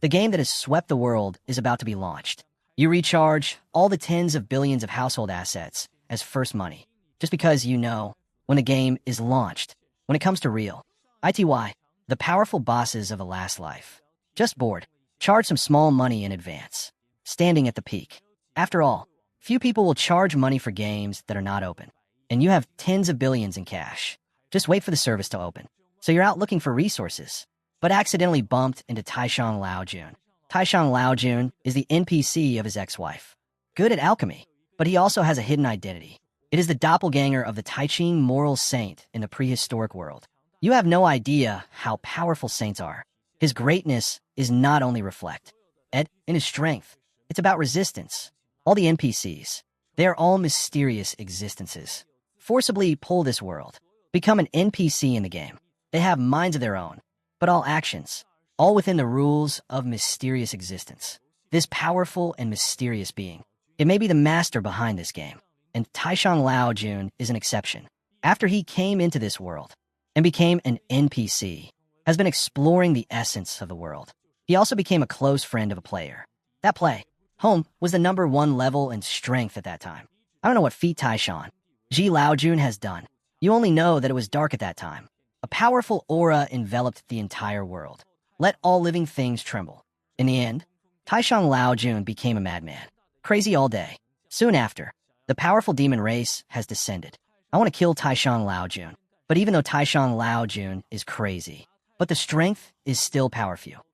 The game that has swept the world is about to be launched. You recharge all the tens of billions of household assets as first money, just because you know when a game is launched. When it comes to real, ITY, the powerful bosses of the last life. Just bored. Charge some small money in advance. Standing at the peak. After all, few people will charge money for games that are not open. And you have tens of billions in cash. Just wait for the service to open. So you're out looking for resources, but accidentally bumped into Taishang Laojun. Taishang Laojun is the NPC of his ex-wife. Good at alchemy, but he also has a hidden identity. It is the doppelganger of the Taiching moral saint in the prehistoric world. You have no idea how powerful saints are. His greatness is not only reflect in his strength, it's about resistance. All the NPCs, they are all mysterious existences. Forcibly pull this world. Become an NPC in the game. They have minds of their own, but all actions, all within the rules of mysterious existence. This powerful and mysterious being, it may be the master behind this game, and Taishang Laojun is an exception. After he came into this world and became an NPC, has been exploring the essence of the world. He also became a close friend of a player. That play, home, was the #1 level and strength at that time. I don't know what feat Taishang Ji Laojun has done. You only know that it was dark at that time. A powerful aura enveloped the entire world. Let all living things tremble. In the end, Taishang Laojun became a madman. Crazy all day. Soon after, the powerful demon race has descended. I want to kill Taishang Laojun. But even though Taishang Laojun is crazy, but the strength is still powerful.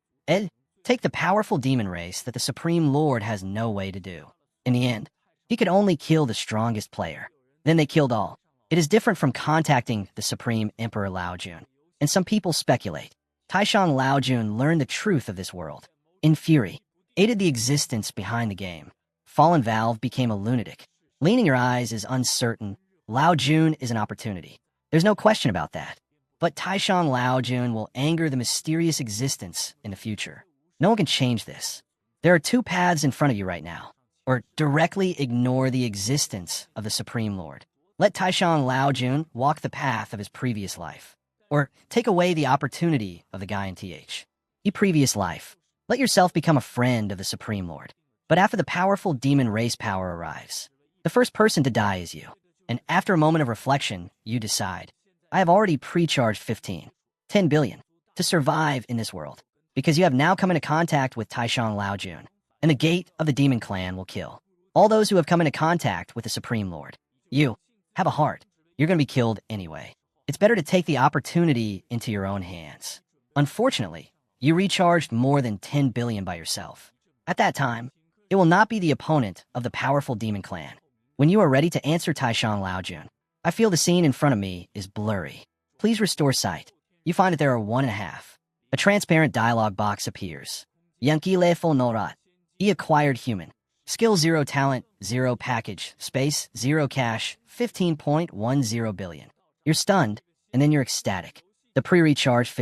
Take the powerful demon race that the Supreme Lord has no way to do. In the end, he could only kill the strongest player. Then they killed all. It is different from contacting the Supreme Emperor Laojun. And some people speculate. Taishang Laojun learned the truth of this world. In fury, aided the existence behind the game. Fallen Valve became a lunatic. Leaning your eyes is uncertain. Laojun is an opportunity. There's no question about that. But Taishang Laojun will anger the mysterious existence in the future. No one can change this. There are two paths in front of you right now. Or directly ignore the existence of the Supreme Lord. Let Taishang Laojun walk the path of his previous life. Or take away the opportunity of the guy in TH. Previous life. Let yourself become a friend of the Supreme Lord. But after the powerful demon race power arrives, the first person to die is you. And after a moment of reflection, you decide, I have already pre-charged 10 billion, to survive in this world. Because you have now come into contact with Taishang Laojun. And the gate of the demon clan will kill all those who have come into contact with the Supreme Lord. You have a heart. You're going to be killed anyway. It's better to take the opportunity into your own hands. Unfortunately, you recharged more than 10 billion by yourself. At that time, it will not be the opponent of the powerful demon clan. When you are ready to answer Taishang Laojun, I feel the scene in front of me is blurry. Please restore sight. You find that there are 1.5. A transparent dialog box appears. Yankile Folnorat. Acquired human. Skill 0 talent, 0 package, space, 0 cash, 15.10 billion. You're stunned, and then you're ecstatic. The pre-recharge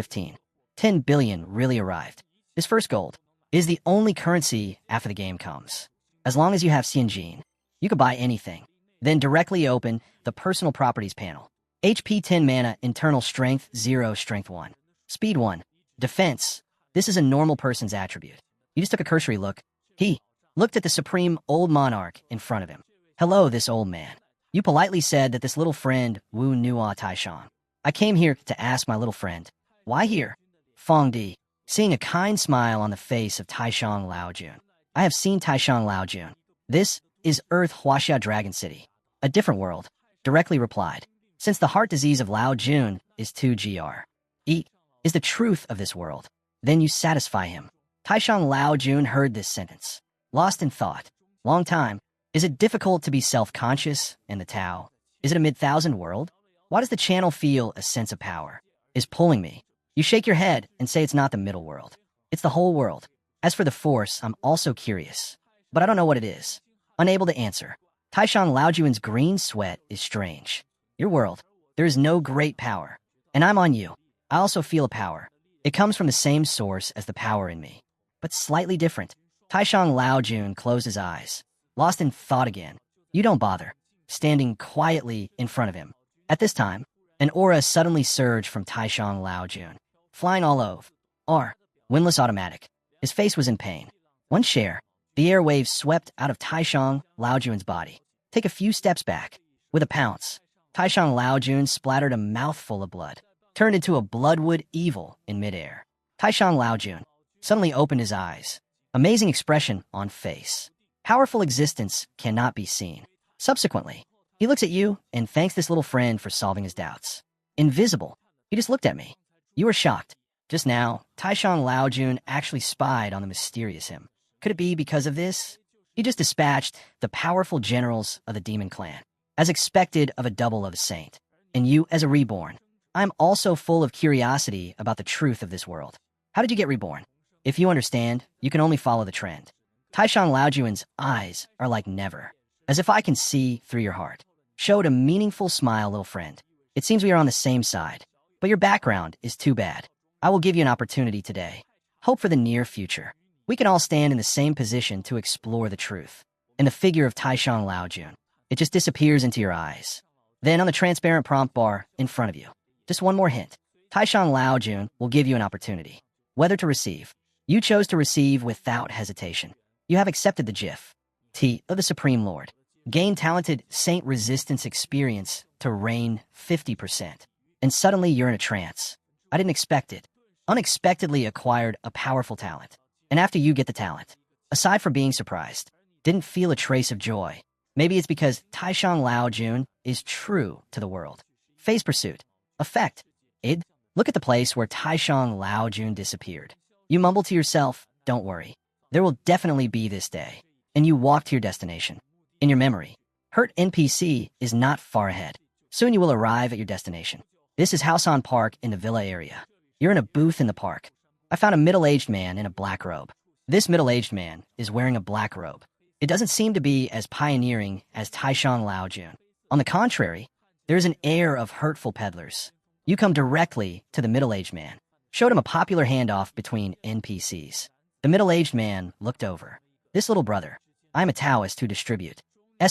10 billion really arrived. This first gold is the only currency after the game comes. As long as you have Xianjin, you can buy anything. Then directly open the personal properties panel. HP 10 mana, internal strength 0, strength 1. Speed 1. Defense. This is a normal person's attribute. You just took a cursory look. He looked at the supreme old monarch in front of him. Hello, this old man. You politely said that this little friend, Wu Nua Taishang. I came here to ask my little friend, why here? Fong Di, seeing a kind smile on the face of Taishang Laojun. I have seen Taishang Laojun. This is Earth Huaxia Dragon City. A different world. Directly replied. Since the heart disease of Laojun is 2GR. Is the truth of this world. Then you satisfy him. Taishang Laojun heard this sentence. Lost in thought. Long time. Is it difficult to be self-conscious in the Tao? Is it a mid-thousand world? Why does the channel feel a sense of power? Is pulling me. You shake your head and say it's not the middle world. It's the whole world. As for the force, I'm also curious. But I don't know what it is. Unable to answer. Taishang Laojun's green sweat is strange. Your world. There is no great power. And I'm on you. I also feel a power. It comes from the same source as the power in me. But slightly different. Taishang Laojun closed his eyes. Lost in thought again. You don't bother. Standing quietly in front of him. At this time, an aura suddenly surged from Taishang Laojun. Flying all over. Windless automatic. His face was in pain. One share. The airwaves swept out of Taishang Laojun's body. Take a few steps back. With a pounce, Taishang Laojun splattered a mouthful of blood, turned into a bloodwood evil in midair. Taishang Laojun suddenly opened his eyes. Amazing expression on face. Powerful existence cannot be seen. Subsequently, he looks at you and thanks this little friend for solving his doubts. Invisible. He just looked at me. You were shocked. Just now, Taishang Laojun actually spied on the mysterious him. Could it be because of this? He just dispatched the powerful generals of the demon clan, as expected of a double of a saint. And you, as a reborn, I'm also full of curiosity about the truth of this world. How did you get reborn? If you understand, you can only follow the trend. Taishang Laojun's eyes are like never, as if I can see through your heart. Showed a meaningful smile, little friend. It seems we are on the same side, but your background is too bad. I will give you an opportunity today. Hope for the near future. We can all stand in the same position to explore the truth. And the figure of Taishang Laojun, it just disappears into your eyes. Then on the transparent prompt bar in front of you, just one more hint. Taishang Laojun will give you an opportunity. Whether to receive. You chose to receive without hesitation. You have accepted the GIF. T of the Supreme Lord. Gain talented saint resistance experience to reign 50%. And suddenly you're in a trance. I didn't expect it. Unexpectedly acquired a powerful talent. And after you get the talent, aside from being surprised, didn't feel a trace of joy. Maybe it's because Taishang Laojun is true to the world. Phase pursuit. Effect. Id. Look at the place where Taishang Laojun disappeared. You mumble to yourself, don't worry. There will definitely be this day. And you walk to your destination. In your memory, Hurt NPC is not far ahead. Soon you will arrive at your destination. This is Hausan Park in the villa area. You're in a booth in the park. I found a middle-aged man in a black robe. This middle-aged man is wearing a black robe. It doesn't seem to be as pioneering as Taishang Laojun. On the contrary, there is an air of hurtful peddlers. You come directly to the middle-aged man. Showed him a popular handoff between NPCs. The middle-aged man looked over. This little brother, I'm a Taoist who distribute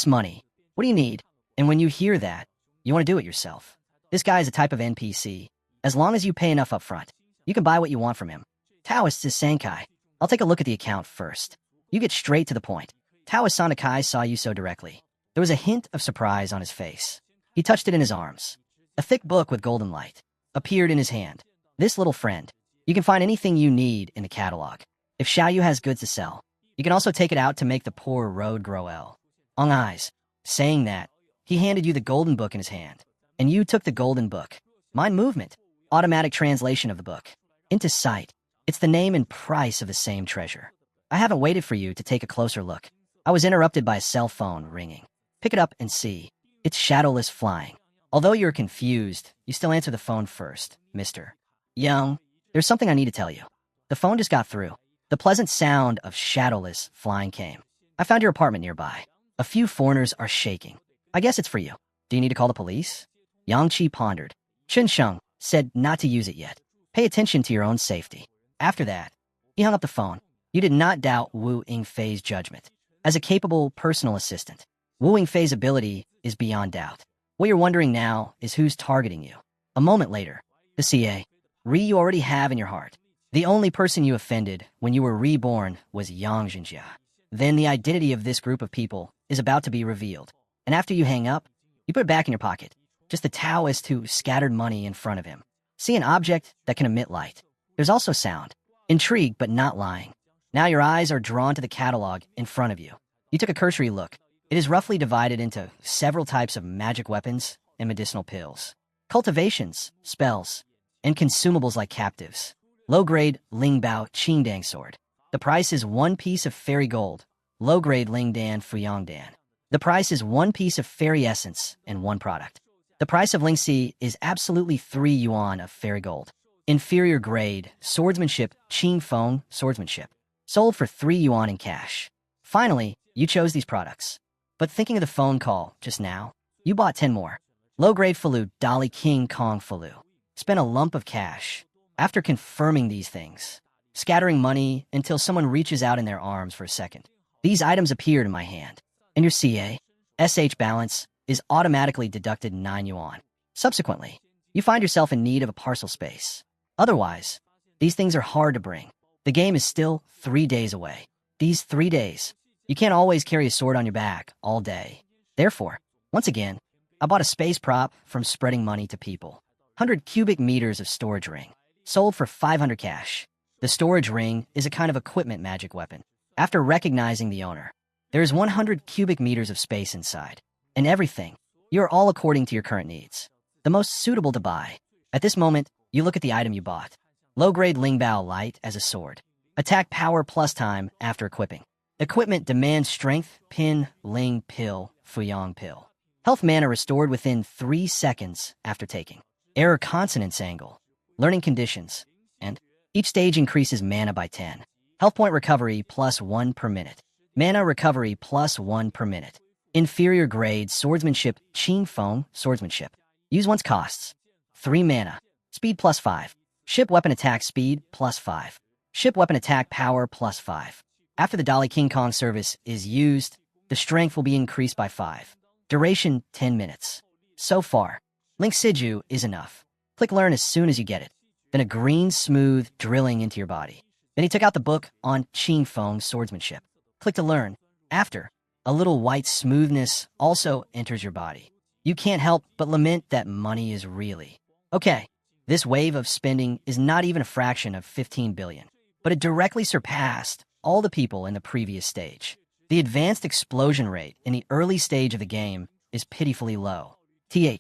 money. What do you need? And when you hear that, you want to do it yourself. This guy is a type of NPC. As long as you pay enough up front, you can buy what you want from him. Taoist is Sankai. I'll take a look at the account first. You get straight to the point. Taoist Sanakai saw you so directly. There was a hint of surprise on his face. He touched it in his arms. A thick book with golden light appeared in his hand. This little friend. You can find anything you need in the catalog. If Xiaoyu has goods to sell, you can also take it out to make the poor road grow well. On eyes. Saying that, he handed you the golden book in his hand. And you took the golden book. Mind movement. Automatic translation of the book. Into sight. It's the name and price of the same treasure. I haven't waited for you to take a closer look. I was interrupted by a cell phone ringing. Pick it up and see. It's shadowless flying. Although you're confused, you still answer the phone first, Mr. Young. There's something I need to tell you. The phone just got through. The pleasant sound of shadowless flying came. I found your apartment nearby. A few foreigners are shaking. I guess it's for you. Do you need to call the police? Yang Qi pondered. Chen Sheng said not to use it yet. Pay attention to your own safety. After that, he hung up the phone. You did not doubt Wu Yingfei's judgment. As a capable personal assistant, Wu Yingfei's ability is beyond doubt. What you're wondering now is who's targeting you. A moment later, the CA. You already have in your heart. The only person you offended when you were reborn was Yang Jinjia. Then the identity of this group of people is about to be revealed. And after you hang up, you put it back in your pocket. Just the Taoist who scattered money in front of him. See an object that can emit light. There's also sound. Intrigued but not lying. Now your eyes are drawn to the catalog in front of you. You took a cursory look. It is roughly divided into several types of magic weapons and medicinal pills. Cultivations, spells, and consumables like captives. Low-grade Lingbao Qingdang sword. The price is 1 piece of fairy gold. Low-grade Lingdan Fuyongdan. The price is 1 piece of fairy essence and 1 product. The price of Lingxi is absolutely 3 yuan of fairy gold. Inferior grade, swordsmanship, Qing Feng, swordsmanship. Sold for 3 yuan in cash. Finally, you chose these products. But thinking of the phone call just now, you bought 10 more. Low-grade Falu, Dali King Kong Falu. Spent a lump of cash. After confirming these things, scattering money until someone reaches out in their arms for a second. These items appeared in my hand. And your CA/SH balance is automatically deducted 9 yuan. Subsequently, you find yourself in need of a parcel space. Otherwise, these things are hard to bring. The game is still 3 days away. These 3 days, you can't always carry a sword on your back all day. Therefore, once again, I bought a space prop from spreading money to people. 100 cubic meters of storage ring, sold for 500 cash. The storage ring is a kind of equipment magic weapon. After recognizing the owner, there is 100 cubic meters of space inside. And everything, you are all according to your current needs. The most suitable to buy. At this moment, you look at the item you bought. Low-grade Lingbao Light as a sword. Attack power plus time after equipping. Equipment demands strength, pin, ling, pill, fuyang pill. Health mana restored within 3 seconds after taking. Error consonance angle. Learning conditions. And each stage increases mana by 10. Health point recovery plus 1 per minute. Mana recovery plus 1 per minute. Inferior grade swordsmanship, Qing Feng swordsmanship. Use once costs 3 mana. Speed plus 5. Ship weapon attack speed plus 5. Ship weapon attack power plus 5. After the Dolly King Kong service is used, the strength will be increased by 5. Duration 10 minutes. So far, Link Siju is enough. Click learn as soon as you get it. Then a green smooth drilling into your body. Then he took out the book on Qing Feng swordsmanship. Click to learn. After, a little white smoothness also enters your body. You can't help but lament that money is really. Okay, this wave of spending is not even a fraction of 15 billion, but it directly surpassed all the people in the previous stage. The advanced explosion rate in the early stage of the game is pitifully low. He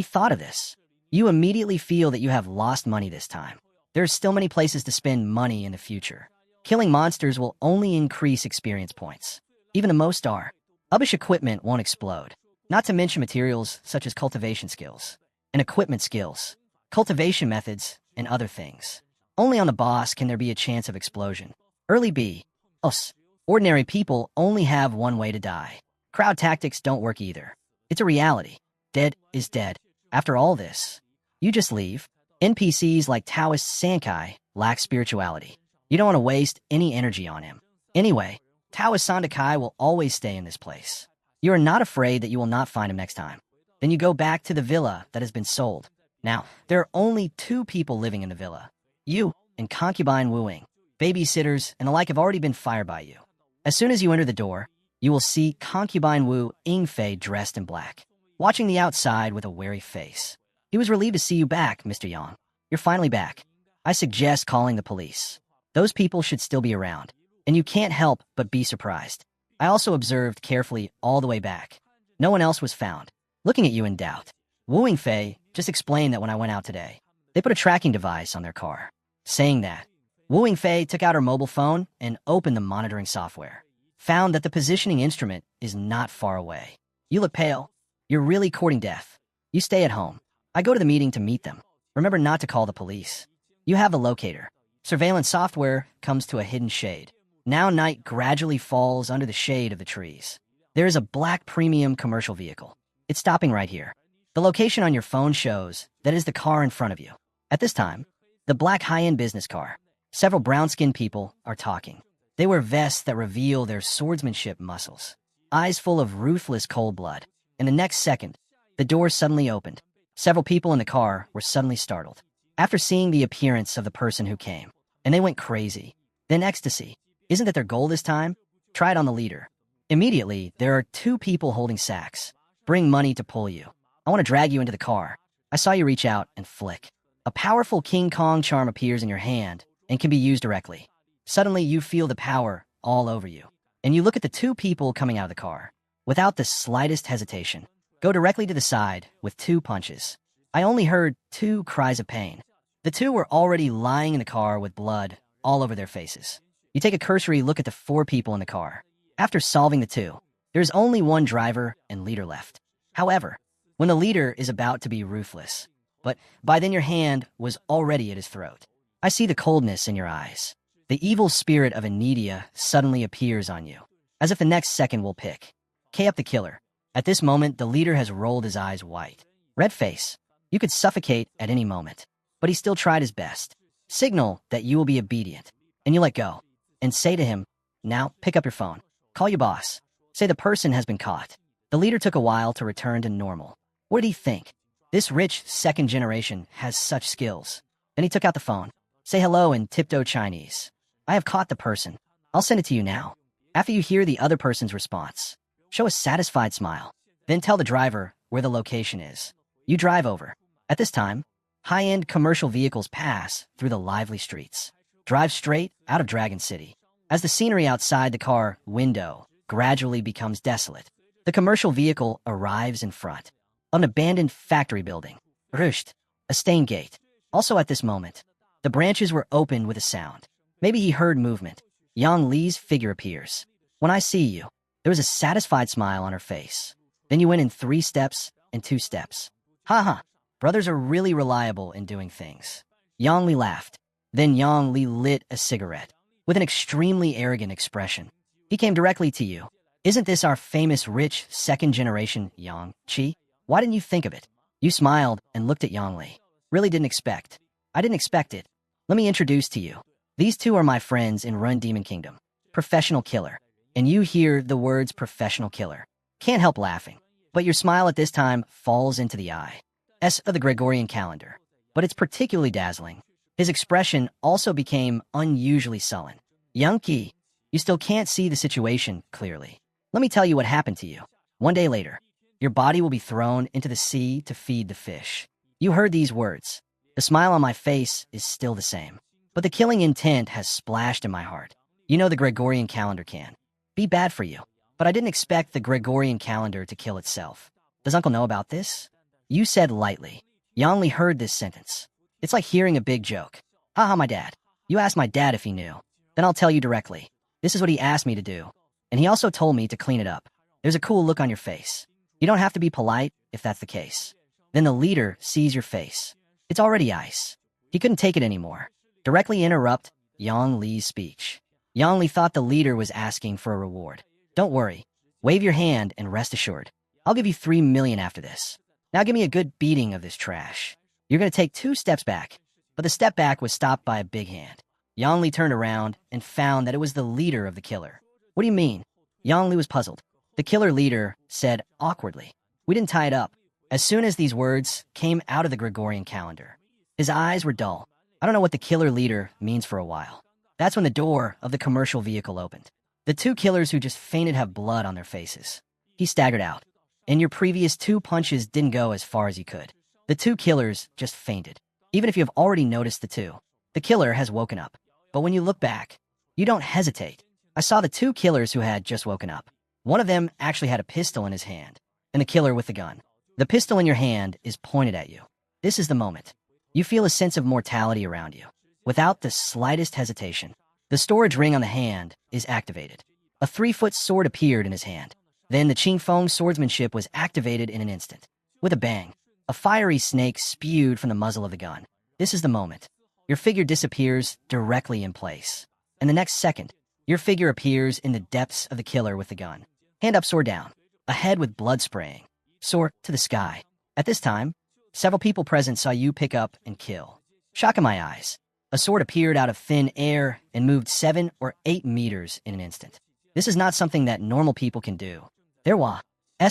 thought of this. You immediately feel that you have lost money this time. There are still many places to spend money in the future. Killing monsters will only increase experience points. Even the most are. Rubbish equipment won't explode. Not to mention materials such as cultivation skills and equipment skills, cultivation methods, and other things. Only on the boss can there be a chance of explosion. Early B. Us. Ordinary people only have one way to die. Crowd tactics don't work either. It's a reality. Dead is dead. After all this, you just leave. NPCs like Taoist Sankai lack spirituality. You don't want to waste any energy on him. Anyway, Taoist Sandakai will always stay in this place. You are not afraid that you will not find him next time. Then you go back to the villa that has been sold. Now, there are only 2 people living in the villa. You and concubine Wu Ying. Babysitters and the like have already been fired by you. As soon as you enter the door, you will see concubine Wu Yingfei dressed in black, watching the outside with a wary face. He was relieved to see you back, Mr. Yang. You're finally back. I suggest calling the police. Those people should still be around, and you can't help but be surprised. I also observed carefully all the way back. No one else was found. Looking at you in doubt. Wu Yingfei just explained that when I went out today, they put a tracking device on their car. Saying that, Wu Yingfei took out her mobile phone and opened the monitoring software. Found that the positioning instrument is not far away. You look pale. You're really courting death. You stay at home. I go to the meeting to meet them. Remember not to call the police. You have the locator. Surveillance software comes to a hidden shade. Now night gradually falls under the shade of the trees. There is a black premium commercial vehicle. It's stopping right here. The location on your phone shows that is the car in front of you. At this time, the black high-end business car. Several brown-skinned people are talking. They wear vests that reveal their swordsmanship muscles. Eyes full of ruthless cold blood. In the next second, the door suddenly opened. Several people in the car were suddenly startled. After seeing the appearance of the person who came, and they went crazy. Then ecstasy. Isn't that their goal this time? Try it on the leader. Immediately, there are 2 people holding sacks. Bring money to pull you. I want to drag you into the car. I saw you reach out and flick. A powerful King Kong charm appears in your hand and can be used directly. Suddenly, you feel the power all over you. And you look at the 2 people coming out of the car. Without the slightest hesitation, go directly to the side with 2 punches. I only heard 2 cries of pain. The 2 were already lying in the car with blood all over their faces. You take a cursory look at the 4 people in the car. After solving the 2, there's only 1 driver and leader left. However, when the leader is about to be ruthless, but by then your hand was already at his throat. I see the coldness in your eyes. The evil spirit of Anidia suddenly appears on you, as if the next second will pick. K up the killer. At this moment, the leader has rolled his eyes white. Red face. You could suffocate at any moment, but he still tried his best. Signal that you will be obedient, and you let go, and say to him, now pick up your phone. Call your boss. Say the person has been caught. The leader took a while to return to normal. What did he think? This rich second generation has such skills. Then he took out the phone. Say hello in tiptoe Chinese. I have caught the person. I'll send it to you now. After you hear the other person's response, show a satisfied smile. Then tell the driver where the location is. You drive over. At this time, high-end commercial vehicles pass through the lively streets. Drive straight out of Dragon City. As the scenery outside the car window gradually becomes desolate, the commercial vehicle arrives in front of an abandoned factory building. Rushed, a stained gate. Also at this moment, the branches were opened with a sound. Maybe he heard movement. Yang Li's figure appears. When I see you, there was a satisfied smile on her face. Then you went in 3 steps and 2 steps. Ha. Brothers are really reliable in doing things. Yang Li laughed. Then Yang Li lit a cigarette with an extremely arrogant expression. He came directly to you. Isn't this our famous rich second-generation Yang Chi? Why didn't you think of it? You smiled and looked at Yang Li. Really didn't expect. I didn't expect it. Let me introduce to you. These two are my friends in Run Demon Kingdom. Professional killer. And you hear the words professional killer. Can't help laughing. But your smile at this time falls into the eye of the Gregorian calendar. But it's particularly dazzling. His expression also became unusually sullen. Young Qi, you still can't see the situation clearly. Let me tell you what happened to you. One day later, your body will be thrown into the sea to feed the fish. You heard these words. The smile on my face is still the same. But the killing intent has splashed in my heart. You know the Gregorian calendar can be bad for you. But I didn't expect the Gregorian calendar to kill itself. Does Uncle know about this? You said lightly. Yang Li heard this sentence. It's like hearing a big joke. Haha, my dad. You asked my dad if he knew. Then I'll tell you directly. This is what he asked me to do. And he also told me to clean it up. There's a cool look on your face. You don't have to be polite if that's the case. Then the leader sees your face. It's already ice. He couldn't take it anymore. Directly interrupt Yang Li's speech. Yang Li thought the leader was asking for a reward. Don't worry. Wave your hand and rest assured. I'll give you 3 million after this. Now give me a good beating of this trash. You're going to take 2 steps back. But the step back was stopped by a big hand. Yang Li turned around and found that it was the leader of the killer. What do you mean? Yang Li was puzzled. The killer leader said awkwardly. We didn't tie it up. As soon as these words came out of the Gregorian calendar, his eyes were dull. I don't know what the killer leader means for a while. That's when the door of the commercial vehicle opened. The 2 killers who just fainted have blood on their faces. He staggered out. And your previous 2 punches didn't go as far as you could. The 2 killers just fainted. Even if you have already noticed the 2, the killer has woken up. But when you look back, you don't hesitate. I saw the 2 killers who had just woken up. One of them actually had a pistol in his hand, and the killer with the gun. The pistol in your hand is pointed at you. This is the moment. You feel a sense of mortality around you. Without the slightest hesitation, the storage ring on the hand is activated. A 3-foot sword appeared in his hand. Then the Qingfeng swordsmanship was activated in an instant. With a bang, a fiery snake spewed from the muzzle of the gun. This is the moment. Your figure disappears directly in place. And the next second, your figure appears in the depths of the killer with the gun. Hand up, sword down. A head with blood spraying. Soar to the sky. At this time, several people present saw you pick up and kill. Shock in my eyes. A sword appeared out of thin air and moved 7 or 8 meters in an instant. This is not something that normal people can do. There was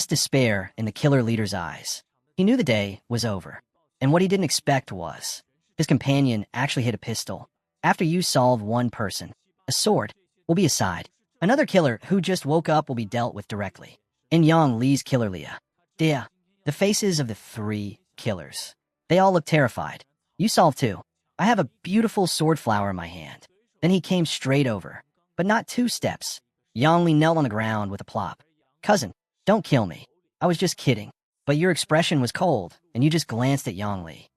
despair in the killer leader's eyes. He knew the day was over. And what he didn't expect was his companion actually hit a pistol. After you solve one person, a sword will be aside. Another killer who just woke up will be dealt with directly. In Yang Li's killer Leah. The faces of the 3 killers. They all look terrified. You solved 2. I have a beautiful sword flower in my hand. Then he came straight over, but not 2 steps. Yang Li knelt on the ground with a plop. Cousin, don't kill me. I was just kidding. But your expression was cold, and you just glanced at Yang Li.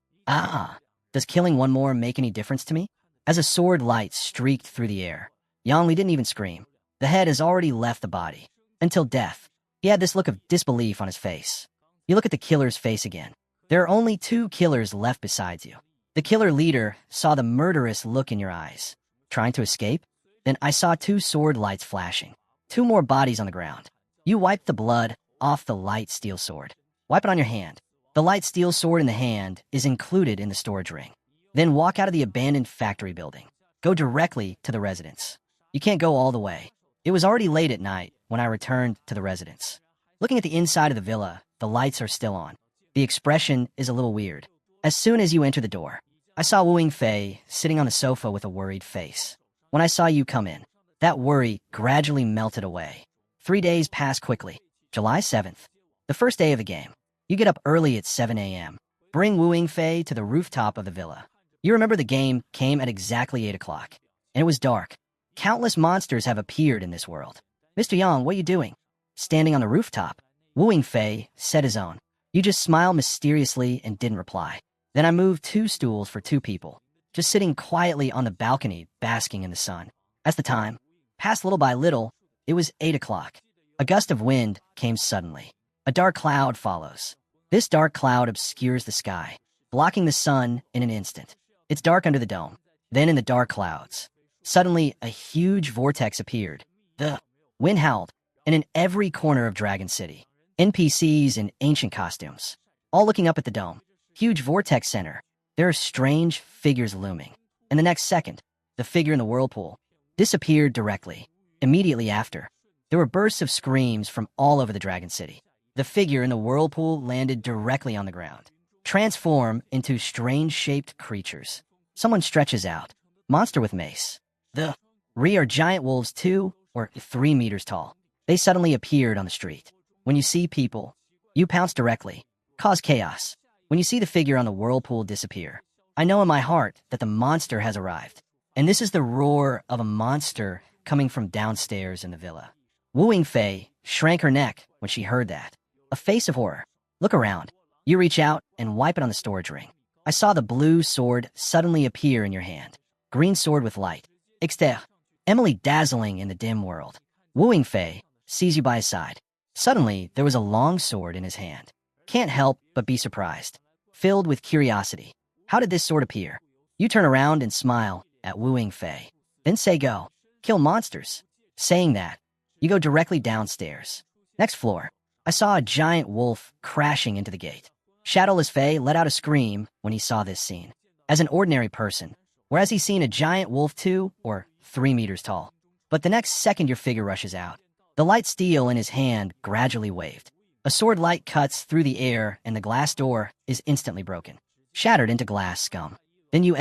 Does killing one more make any difference to me? As a sword light streaked through the air, Yang Li didn't even scream. The head has already left the body. Until death, he had this look of disbelief on his face. You look at the killer's face again. There are only 2 killers left besides you. The killer leader saw the murderous look in your eyes. Trying to escape? Then I saw 2 sword lights flashing. 2 more bodies on the ground. You wiped the blood off the light steel sword. Wipe it on your hand. The light steel sword in the hand is included in the storage ring. Then walk out of the abandoned factory building. Go directly to the residence. You can't go all the way. It was already late at night when I returned to the residence. Looking at the inside of the villa, the lights are still on. The expression is a little weird. As soon as you enter the door, I saw Wu Yingfei sitting on the sofa with a worried face. When I saw you come in, that worry gradually melted away. 3 days passed quickly. July 7th, the first day of the game. You get up early at 7 a.m. Bring Wu Yingfei to the rooftop of the villa. You remember the game came at exactly 8 o'clock, and it was dark. Countless monsters have appeared in this world. Mr. Yang, what are you doing? Standing on the rooftop. Wu Yingfei said his own. You just smiled mysteriously and didn't reply. Then I moved 2 stools for 2 people, just sitting quietly on the balcony, basking in the sun. As the time passed little by little, it was 8 o'clock. A gust of wind came suddenly. A dark cloud follows. This dark cloud obscures the sky, blocking the sun in an instant. It's dark under the dome. Then in the dark clouds, suddenly a huge vortex appeared. The wind howled, and in every corner of Dragon City, NPCs in ancient costumes, all looking up at the dome. Huge vortex center. There are strange figures looming. In the next second, the figure in the whirlpool disappeared directly. Immediately after, there were bursts of screams from all over the Dragon City. The figure in the whirlpool landed directly on the ground, transform into strange-shaped creatures. Someone stretches out. Monster with mace. The are giant wolves 2 or 3 meters tall. They suddenly appeared on the street. When you see people, you pounce directly, cause chaos. When you see the figure on the whirlpool disappear, I know in my heart that the monster has arrived. And this is the roar of a monster coming from downstairs in the villa. Wu Yingfei shrank her neck when she heard that. A face of horror. Look around. You reach out and wipe it on the storage ring. I saw the blue sword suddenly appear in your hand. Green sword with light. Exter. Emily dazzling in the dim world. Wu Yingfei sees you by his side. Suddenly, there was a long sword in his hand. Can't help but be surprised. Filled with curiosity. How did this sword appear? You turn around and smile at Wu Yingfei. Then say go. Kill monsters. Saying that, you go directly downstairs. Next floor. I saw a giant wolf crashing into the gate. Shadowless Fei let out a scream when he saw this scene. As an ordinary person, whereas he's seen a giant wolf 2 or 3 meters tall. But the next second your figure rushes out. The light steel in his hand gradually waved. A sword light cuts through the air and the glass door is instantly broken, shattered into glass scum. Then you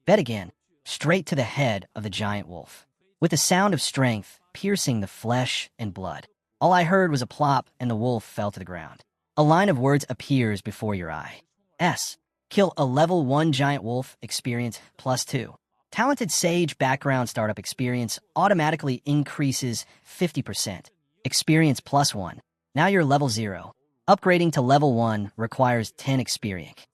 bet again, straight to the head of the giant wolf. With a sound of strength piercing the flesh and blood. All I heard was a plop and the wolf fell to the ground. A line of words appears before your eye. Kill a level 1 giant wolf, experience +2. Talented Sage background startup experience automatically increases 50%. Experience +1. Now you're level 0. Upgrading to level 1 requires 10 experience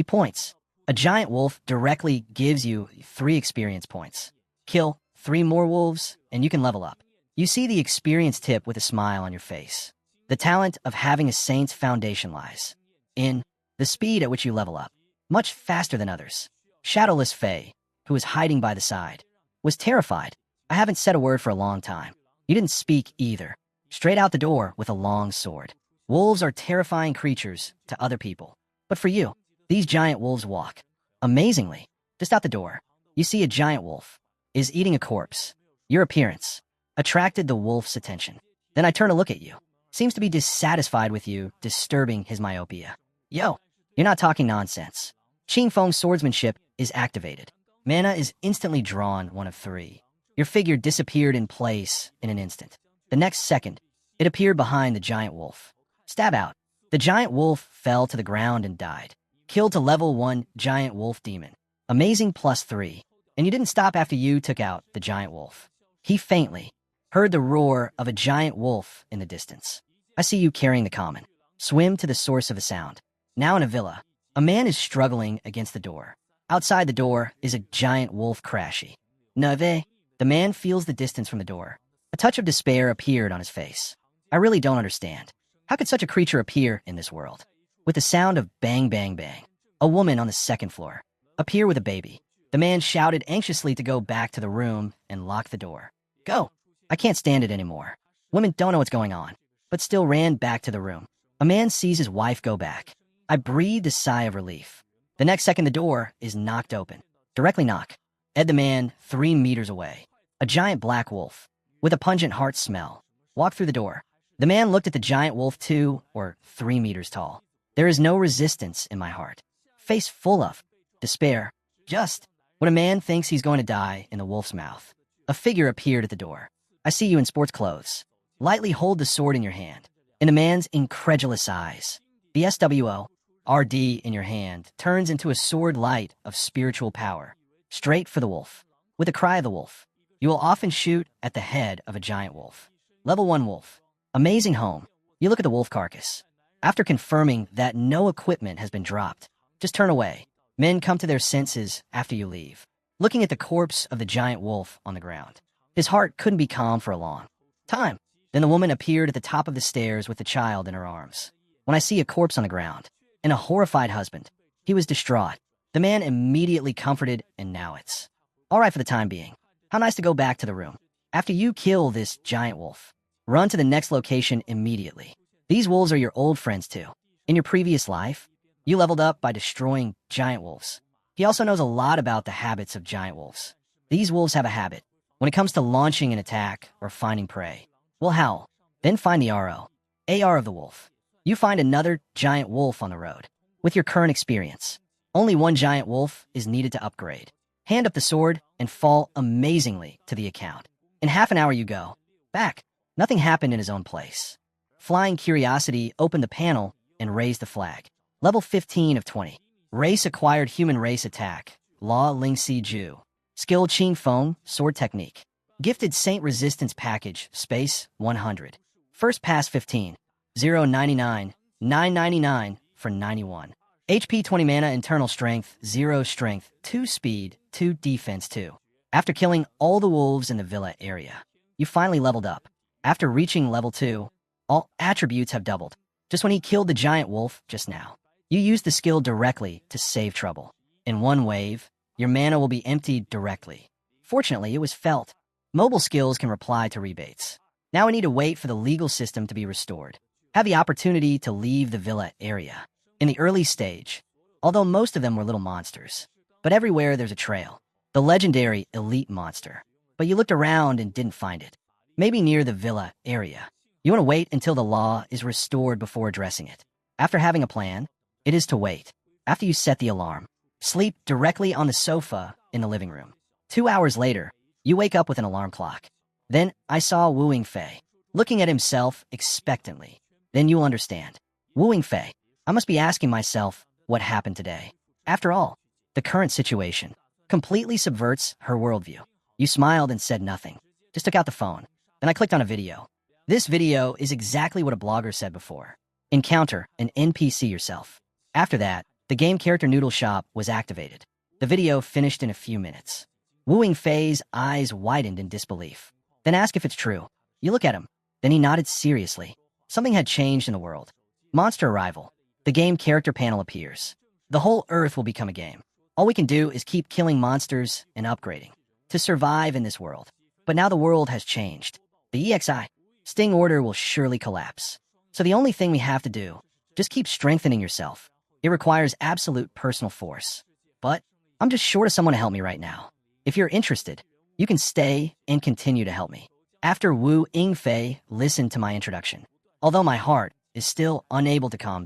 points. A giant wolf directly gives you 3 experience points. Kill 3 more wolves, and you can level up. You see the experience tip with a smile on your face. The talent of having a saint's foundation lies in the speed at which you level up, much faster than others. Shadowless Fei, who was hiding by the side, was terrified. I haven't said a word for a long time. You didn't speak either. Straight out the door with a long sword. Wolves are terrifying creatures to other people. But for you, these giant wolves walk. Amazingly, just out the door, you see a giant wolf is eating a corpse. Your appearance attracted the wolf's attention. Then I turn to look at you. Seems to be dissatisfied with you, disturbing his myopia. Yo, you're not talking nonsense. Qing Feng's swordsmanship is activated. Mana is instantly drawn 1 of 3. Your figure disappeared in place in an instant. The next second, it appeared behind the giant wolf. Stab out. The giant wolf fell to the ground and died. Killed to level 1 giant wolf demon. Amazing +3. And you didn't stop after you took out the giant wolf. He faintly heard the roar of a giant wolf in the distance. I see you carrying the common. Swim to the source of the sound. Now in a villa, a man is struggling against the door. Outside the door is a giant wolf crashy. Nave. The man feels the distance from the door. A touch of despair appeared on his face. I really don't understand. How could such a creature appear in this world? With the sound of bang, bang, bang, a woman on the second floor appeared with a baby. The man shouted anxiously to go back to the room and lock the door. Go. I can't stand it anymore. Women don't know what's going on, but still ran back to the room. A man sees his wife go back. I breathed a sigh of relief. The next second the door is knocked open. Directly knock. The man 3 meters away. A giant black wolf with a pungent heart smell walked through the door. The man looked at the giant wolf 2 or 3 meters tall. There is no resistance in my heart. Face full of despair. Just When a man thinks he's going to die in the wolf's mouth, a figure appeared at the door. I see you in sports clothes. Lightly hold the sword in your hand. In the man's incredulous eyes, the SWORD in your hand turns into a sword light of spiritual power, straight for the wolf. With the cry of the wolf, you will often shoot at the head of a giant wolf. Level 1 wolf. Amazing home. You look at the wolf carcass. After confirming that no equipment has been dropped, just turn away. Men come to their senses after you leave, looking at the corpse of the giant wolf on the ground. His heart couldn't be calm for a long time. Then the woman appeared at the top of the stairs with the child in her arms. When I see a corpse on the ground and a horrified husband, he was distraught. The man immediately comforted, and now it's all right for the time being. How nice to go back to the room. After you kill this giant wolf, run to the next location immediately. These wolves are your old friends too. In your previous life, you leveled up by destroying giant wolves. He also knows a lot about the habits of giant wolves. These wolves have a habit. When it comes to launching an attack or finding prey, will howl, then find the AR of the wolf. You find another giant wolf on the road. With your current experience, only one giant wolf is needed to upgrade. Hand up the sword and fall amazingly to the account. In half an hour you go back. Nothing happened in his own place. Flying Curiosity opened the panel and raised the flag. Level 15 of 20. Race acquired human race attack. Law Ling Si Ju. Skill Qing Feng, sword technique. Gifted Saint Resistance Package, space 100. First pass 15. 0.99. 9.99 for 91. HP 20 mana, internal strength, 0 strength, 2 speed, 2 defense 2. After killing all the wolves in the villa area, you finally leveled up. After reaching level 2, all attributes have doubled. Just when he killed the giant wolf just now, you used the skill directly to save trouble. In one wave, your mana will be emptied directly. Fortunately, it was felt. Mobile skills can reply to rebates. Now I need to wait for the legal system to be restored. Have the opportunity to leave the villa area. In the early stage, although most of them were little monsters, but everywhere there's a trail. The legendary elite monster. But you looked around and didn't find it. Maybe near the villa area. You want to wait until the law is restored before addressing it. After having a plan, it is to wait. After you set the alarm, sleep directly on the sofa in the living room. 2 hours later, you wake up with an alarm clock. Then I saw Wu Yingfei, looking at himself expectantly. Then you'll understand. Wu Yingfei, I must be asking myself what happened today. After all, the current situation completely subverts her worldview. You smiled and said nothing. Just took out the phone. Then I clicked on a video. This video is exactly what a blogger said before. Encounter an NPC yourself. After that, the game character noodle shop was activated. The video finished in a few minutes. Wu Yingfei's eyes widened in disbelief. Then asked if it's true. You look at him. Then he nodded seriously. Something had changed in the world. Monster arrival. The game character panel appears. The whole Earth will become a game. All we can do is keep killing monsters and upgrading to survive in this world. But now the world has changed. The EXI Sting order will surely collapse. So the only thing we have to do, just keep strengthening yourself. It requires absolute personal force. But I'm just short of someone to help me right now. If you're interested, you can stay and continue to help me. After Wu Yingfei listened to my introduction, although my heart is still unable to calm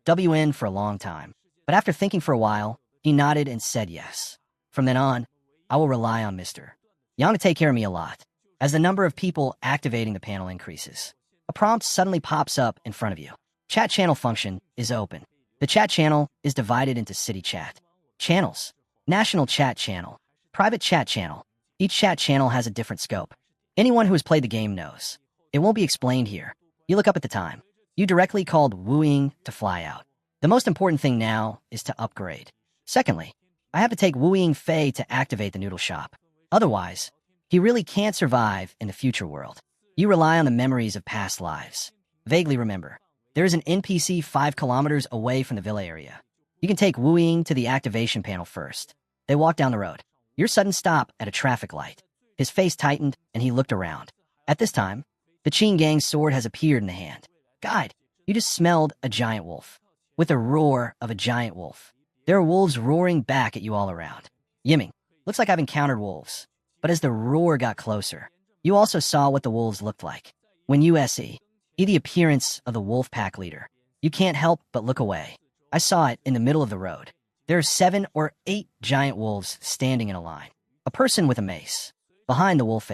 WN for a long time. But after thinking for a while, he nodded and said yes. From then on, I will rely on Mr. Yang to take care of me a lot. As the number of people activating the panel increases, a prompt suddenly pops up in front of you. Chat channel function is open. The chat channel is divided into city chat channels, national chat channel, private chat channel. Each chat channel has a different scope. Anyone who has played the game knows. It won't be explained here. You look up at the time. You directly called Wu Ying to fly out. The most important thing now is to upgrade. Secondly, I have to take Wu Yingfei to activate the noodle shop. Otherwise, he really can't survive in the future world. You rely on the memories of past lives. Vaguely remember, there is an NPC 5 kilometers away from the villa area. You can take Wu Ying to the activation panel first. They walk down the road. Your sudden stop at a traffic light. His face tightened, and he looked around. At this time, the Qing Gang's sword has appeared in the hand. Guide, you just smelled a giant wolf. With the roar of a giant wolf. There are wolves roaring back at you all around. Yiming, looks like I've encountered wolves. But as the roar got closer, you also saw what the wolves looked like. When you see the appearance of the wolf pack leader, you can't help but look away. I saw it in the middle of the road. There are 7 or 8 giant wolves standing in a line. A person with a mace. Behind the wolf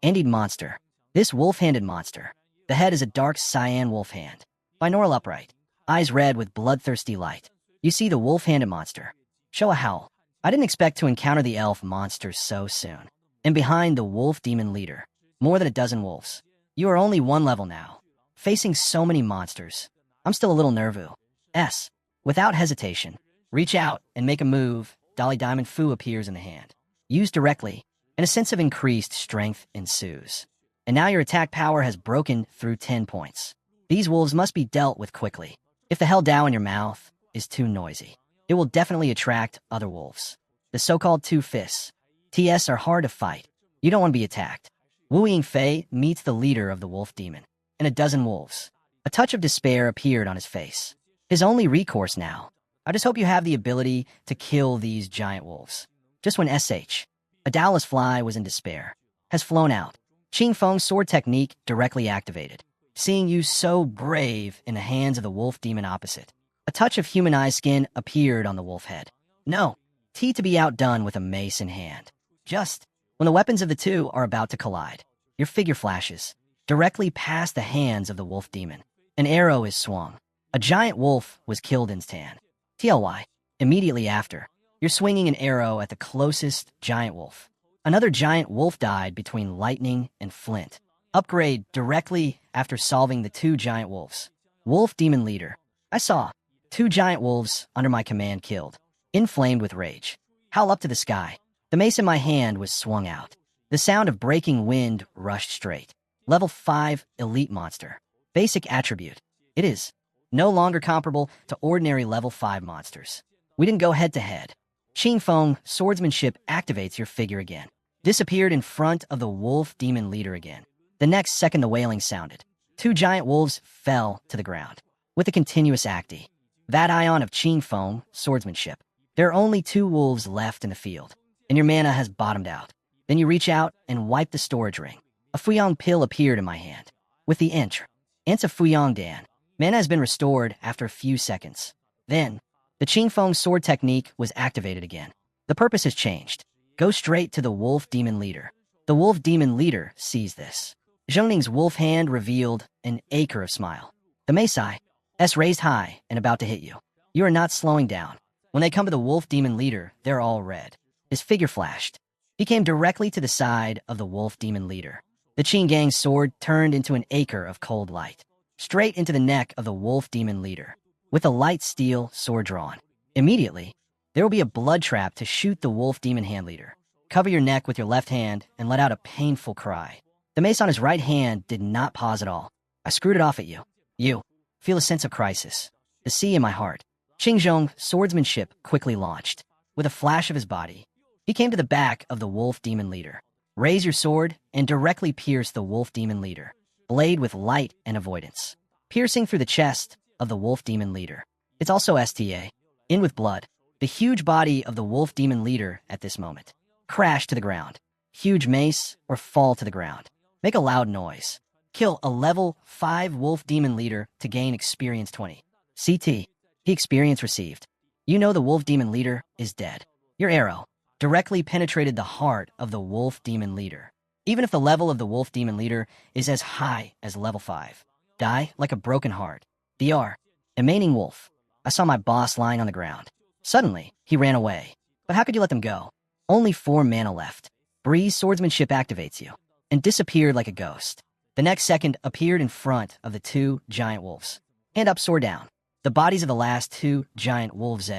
Andeed monster. This wolf-handed monster. The head is a dark cyan wolf hand. Binaural upright. Eyes red with bloodthirsty light. You see the wolf-handed monster. Show a howl. I didn't expect to encounter the elf monster so soon. And behind the wolf demon leader. More than a dozen wolves. You are only 1 level now. Facing so many monsters. I'm still a little nervous. Without hesitation. Reach out and make a move. Dolly Diamond Fu appears in the hand. Used directly, and a sense of increased strength ensues. And now your attack power has broken through 10 points. These wolves must be dealt with quickly. If the hell Dow in your mouth is too noisy, it will definitely attract other wolves. The so-called 2 fists. TS are hard to fight. You don't want to be attacked. Wu Yingfei meets the leader of the wolf demon, and a dozen wolves. A touch of despair appeared on his face. His only recourse now. I just hope you have the ability to kill these giant wolves. Just when a Dallas fly was in despair, has flown out. Qing Feng's sword technique directly activated. Seeing you so brave in the hands of the wolf demon opposite. A touch of humanized skin appeared on the wolf head. No, T to be outdone with a mace in hand. Just when the weapons of the two are about to collide, your figure flashes directly past the hands of the wolf demon. An arrow is swung. A giant wolf was killed instant. TLY. Immediately after, you're swinging an arrow at the closest giant wolf. Another giant wolf died between lightning and flint. Upgrade directly after solving the 2 giant wolves. Wolf demon leader. I saw 2 giant wolves under my command killed. Inflamed with rage. Howl up to the sky. The mace in my hand was swung out. The sound of breaking wind rushed straight. Level 5 elite monster. Basic attribute. It is no longer comparable to ordinary level 5 monsters. We didn't go head to head. Qing Feng swordsmanship activates your figure again. Disappeared in front of the wolf demon leader again. The next second the wailing sounded. 2 giant wolves fell to the ground. With a continuous acti. That ion of Qing Feng swordsmanship. There are only 2 wolves left in the field, and your mana has bottomed out. Then you reach out and wipe the storage ring. A Fuyang pill appeared in my hand. With the Ants of Fuyang Dan. Mana has been restored after a few seconds. Then, the Qing Feng sword technique was activated again. The purpose has changed. Go straight to the wolf demon leader. The wolf demon leader sees this. Zhongning's wolf hand revealed an acre of smile. The Meisai S raised high and about to hit you. You are not slowing down. When they come to the wolf demon leader, they're all red. His figure flashed. He came directly to the side of the wolf demon leader. The Qing Gang's sword turned into an acre of cold light. Straight into the neck of the wolf demon leader. With a light steel sword drawn. Immediately, there will be a blood trap to shoot the wolf demon hand leader. Cover your neck with your left hand and let out a painful cry. The mace on his right hand did not pause at all. I screwed it off at you. You feel a sense of crisis. The sea in my heart. Qingzhong swordsmanship quickly launched. With a flash of his body, he came to the back of the wolf demon leader. Raise your sword and directly pierce the wolf demon leader. Blade with light and avoidance. Piercing through the chest of the wolf demon leader. It's also STA. In with blood. The huge body of the wolf demon leader at this moment. Crash to the ground. Huge mace or fall to the ground. Make a loud noise. Kill a level 5 wolf demon leader to gain experience 20. CT. He experience received. You know the wolf demon leader is dead. Your arrow directly penetrated the heart of the wolf demon leader. Even if the level of the wolf demon leader is as high as level 5. Die like a broken heart. DR. Emaining wolf. I saw my boss lying on the ground. Suddenly, he ran away. But how could you let them go? Only 4 mana left. Breeze swordsmanship activates you. And disappeared like a ghost. The next second appeared in front of the 2 giant wolves. Hand up, sword down. The bodies of the last 2 giant wolves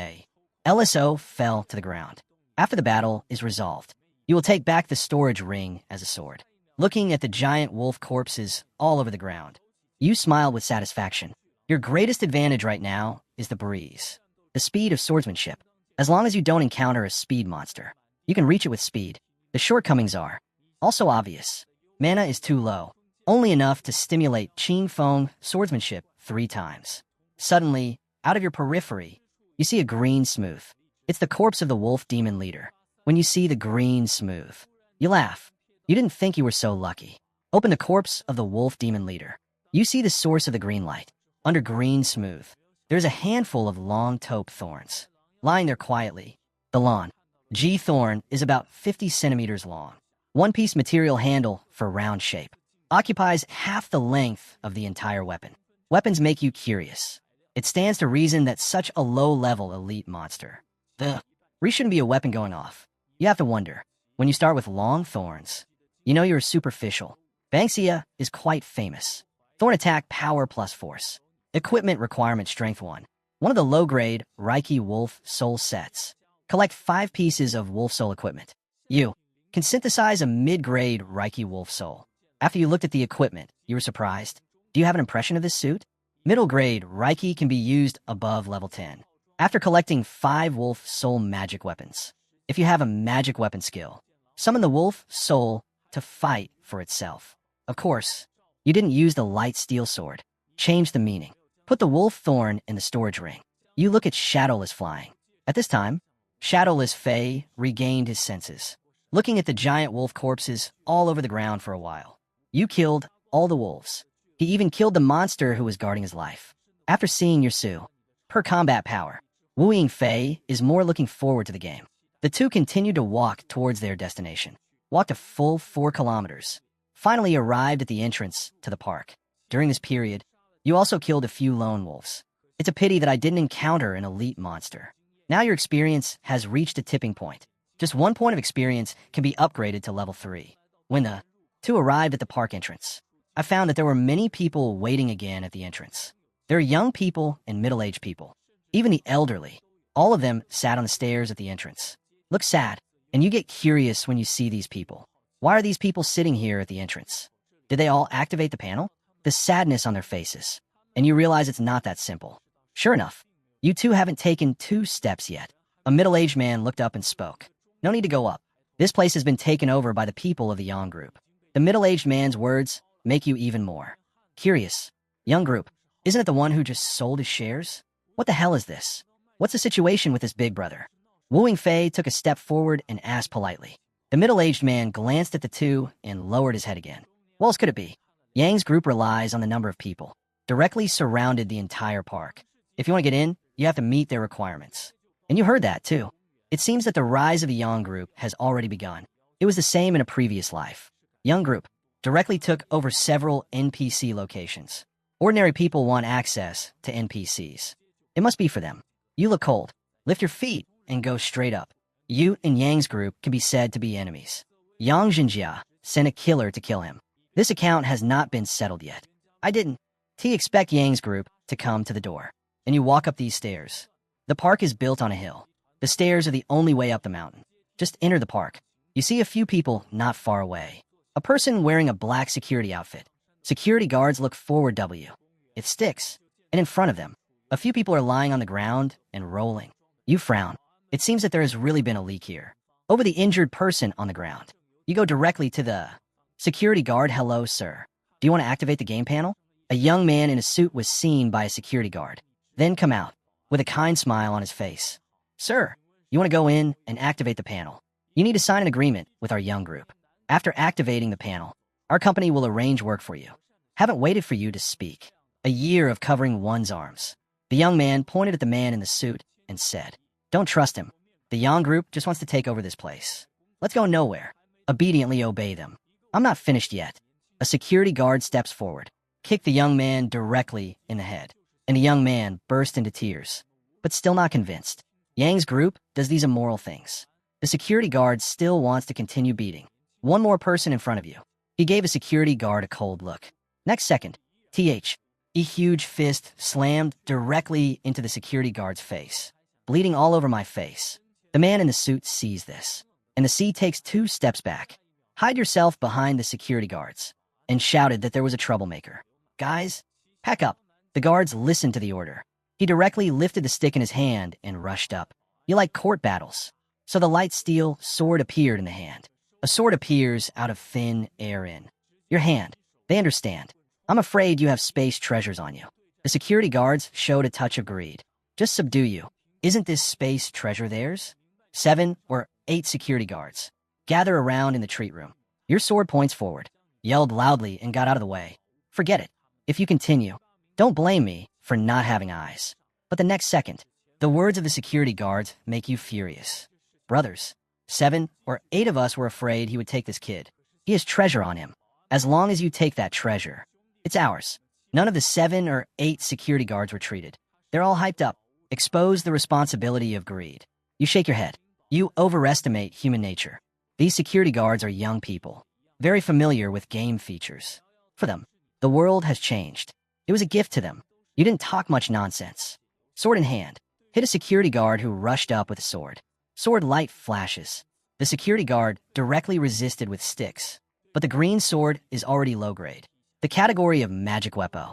LSO fell to the ground. After the battle is resolved, you will take back the storage ring as a sword. Looking at the giant wolf corpses all over the ground, you smile with satisfaction. Your greatest advantage right now is the breeze. The speed of swordsmanship. As long as you don't encounter a speed monster, you can reach it with speed. The shortcomings are also obvious. Mana is too low. Only enough to stimulate Qing Feng swordsmanship 3 times. Suddenly, out of your periphery, you see a green smooth. It's the corpse of the wolf demon leader. When you see the green smooth, you laugh. You didn't think you were so lucky. Open the corpse of the wolf demon leader. You see the source of the green light. Under green smooth, there's a handful of long taupe thorns. lying there quietly. The lawn. G thorn is about 50 centimeters long. One-piece material handle for round shape. Occupies half the length of the entire weapon. Weapons make you curious. It stands to reason that such a low-level elite monster. Shouldn't be a weapon going off. You have to wonder. When you start with long thorns, you know you're superficial. Banksia is quite famous. Thorn attack power plus force. Equipment requirement strength 1. One of the low-grade Reiki Wolf Soul sets. Collect 5 pieces of Wolf Soul equipment. You can synthesize a mid-grade Reiki Wolf Soul. After you looked at the equipment, you were surprised. Do you have an impression of this suit? Middle-grade Reiki can be used above level 10. After collecting 5 Wolf Soul magic weapons. If you have a magic weapon skill, summon the Wolf Soul to fight for itself. Of course, you didn't use the light steel sword. Change the meaning. Put the wolf thorn in the storage ring. You look at Shadowless flying. At this time, Shadowless Faye regained his senses, looking at the giant wolf corpses all over the ground for a while. You killed all the wolves. He even killed the monster who was guarding his life. After seeing your Sue, her combat power, Wu Fei is more looking forward to the game. The two continued to walk towards their destination. Walked a full 4 kilometers. Finally arrived at the entrance to the park. During this period, you also killed a few lone wolves. It's a pity that I didn't encounter an elite monster. Now your experience has reached a tipping point. Just 1 point of experience can be upgraded to level 3. When the two arrived at the park entrance, I found that there were many people waiting again at the entrance. There are young people and middle-aged people. Even the elderly. All of them sat on the stairs at the entrance. Look sad, and you get curious when you see these people. Why are these people sitting here at the entrance? Did they all activate the panel? The sadness on their faces. And you realize it's not that simple. Sure enough, you two haven't taken 2 steps yet. A middle-aged man looked up and spoke. No need to go up. This place has been taken over by the people of the Yang group. The middle-aged man's words make you even more curious. Young group, isn't it the one who just sold his shares? What the hell is this? What's the situation with this big brother? Wu Fei took a step forward and asked politely. The middle-aged man glanced at the two and lowered his head again. What else could it be? Yang's group relies on the number of people. Directly surrounded the entire park. If you want to get in, you have to meet their requirements. And you heard that, too. It seems that the rise of the Yang group has already begun. It was the same in a previous life. Yang group directly took over several NPC locations. Ordinary people want access to NPCs. It must be for them. You look cold. Lift your feet and go straight up. You and Yang's group can be said to be enemies. Yang Jinjia sent a killer to kill him. This account has not been settled yet. I didn't. Expect Yang's group to come to the door. And you walk up these stairs. The park is built on a hill. The stairs are the only way up the mountain. Just enter the park. You see a few people not far away. A person wearing a black security outfit. Security guards look forward W. It sticks. And in front of them, a few people are lying on the ground and rolling. You frown. It seems that there has really been a leak here. Over the injured person on the ground, you go directly to the security guard. Hello, sir. Do you want to activate the game panel? A young man in a suit was seen by a security guard. Then come out, with a kind smile on his face. Sir, you want to go in and activate the panel. You need to sign an agreement with our young group. After activating the panel, our company will arrange work for you. Haven't waited for you to speak. A year of covering one's arms. The young man pointed at the man in the suit and said, Don't trust him. The Yang group just wants to take over this place. Let's go nowhere. Obediently obey them. I'm not finished yet. A security guard steps forward, kicked the young man directly in the head, and the young man burst into tears, but still not convinced. Yang's group does these immoral things. The security guard still wants to continue beating. One more person in front of you. He gave a security guard a cold look. Next second, a huge fist slammed directly into the security guard's face, bleeding all over my face. The man in the suit sees this, and the C takes 2 steps back. Hide yourself behind the security guards, and shouted that there was a troublemaker. Guys, pack up. The guards listened to the order. He directly lifted the stick in his hand and rushed up. You like court battles. So the light steel sword appeared in the hand. A sword appears out of thin air in your hand. They understand. I'm afraid you have space treasures on you. The security guards showed a touch of greed. Just subdue you. Isn't this space treasure theirs? 7 or 8 security guards gather around in the treat room. Your sword points forward, yelled loudly, and got out of the way. Forget it. If you continue, don't blame me for not having eyes. But the next second, The words of the security guards make you furious. Brothers, 7 or 8 of us were afraid he would take this kid. He has treasure on him. As long as you take that treasure, it's ours. None of the 7 or 8 security guards were treated. They're all hyped up. Expose the responsibility of greed. You shake your head. You overestimate human nature. These security guards are young people, very familiar with game features. For them, the world has changed. It was a gift to them. You didn't talk much nonsense. Sword in hand, hit a security guard who rushed up with a sword. Sword light flashes. The security guard directly resisted with sticks, but the green sword is already low grade. The category of magic weapon.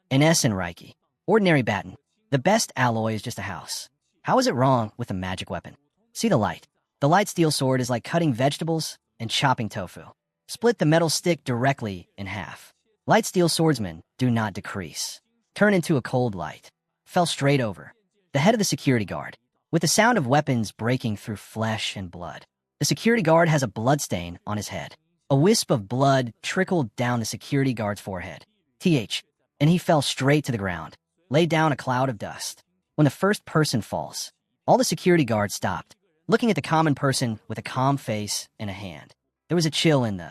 NS and Reiki. Ordinary baton. The best alloy is just a house. How is it wrong with a magic weapon? See the light. The light steel sword is like cutting vegetables and chopping tofu. Split the metal stick directly in half. Light steel swordsmen do not decrease. Turn into a cold light. Fell straight over the head of the security guard, with the sound of weapons breaking through flesh and blood. The security guard has a bloodstain on his head. A wisp of blood trickled down the security guard's forehead. And he fell straight to the ground, laid down a cloud of dust. When the first person falls, all the security guards stopped, looking at the common person with a calm face and a hand. There was a chill in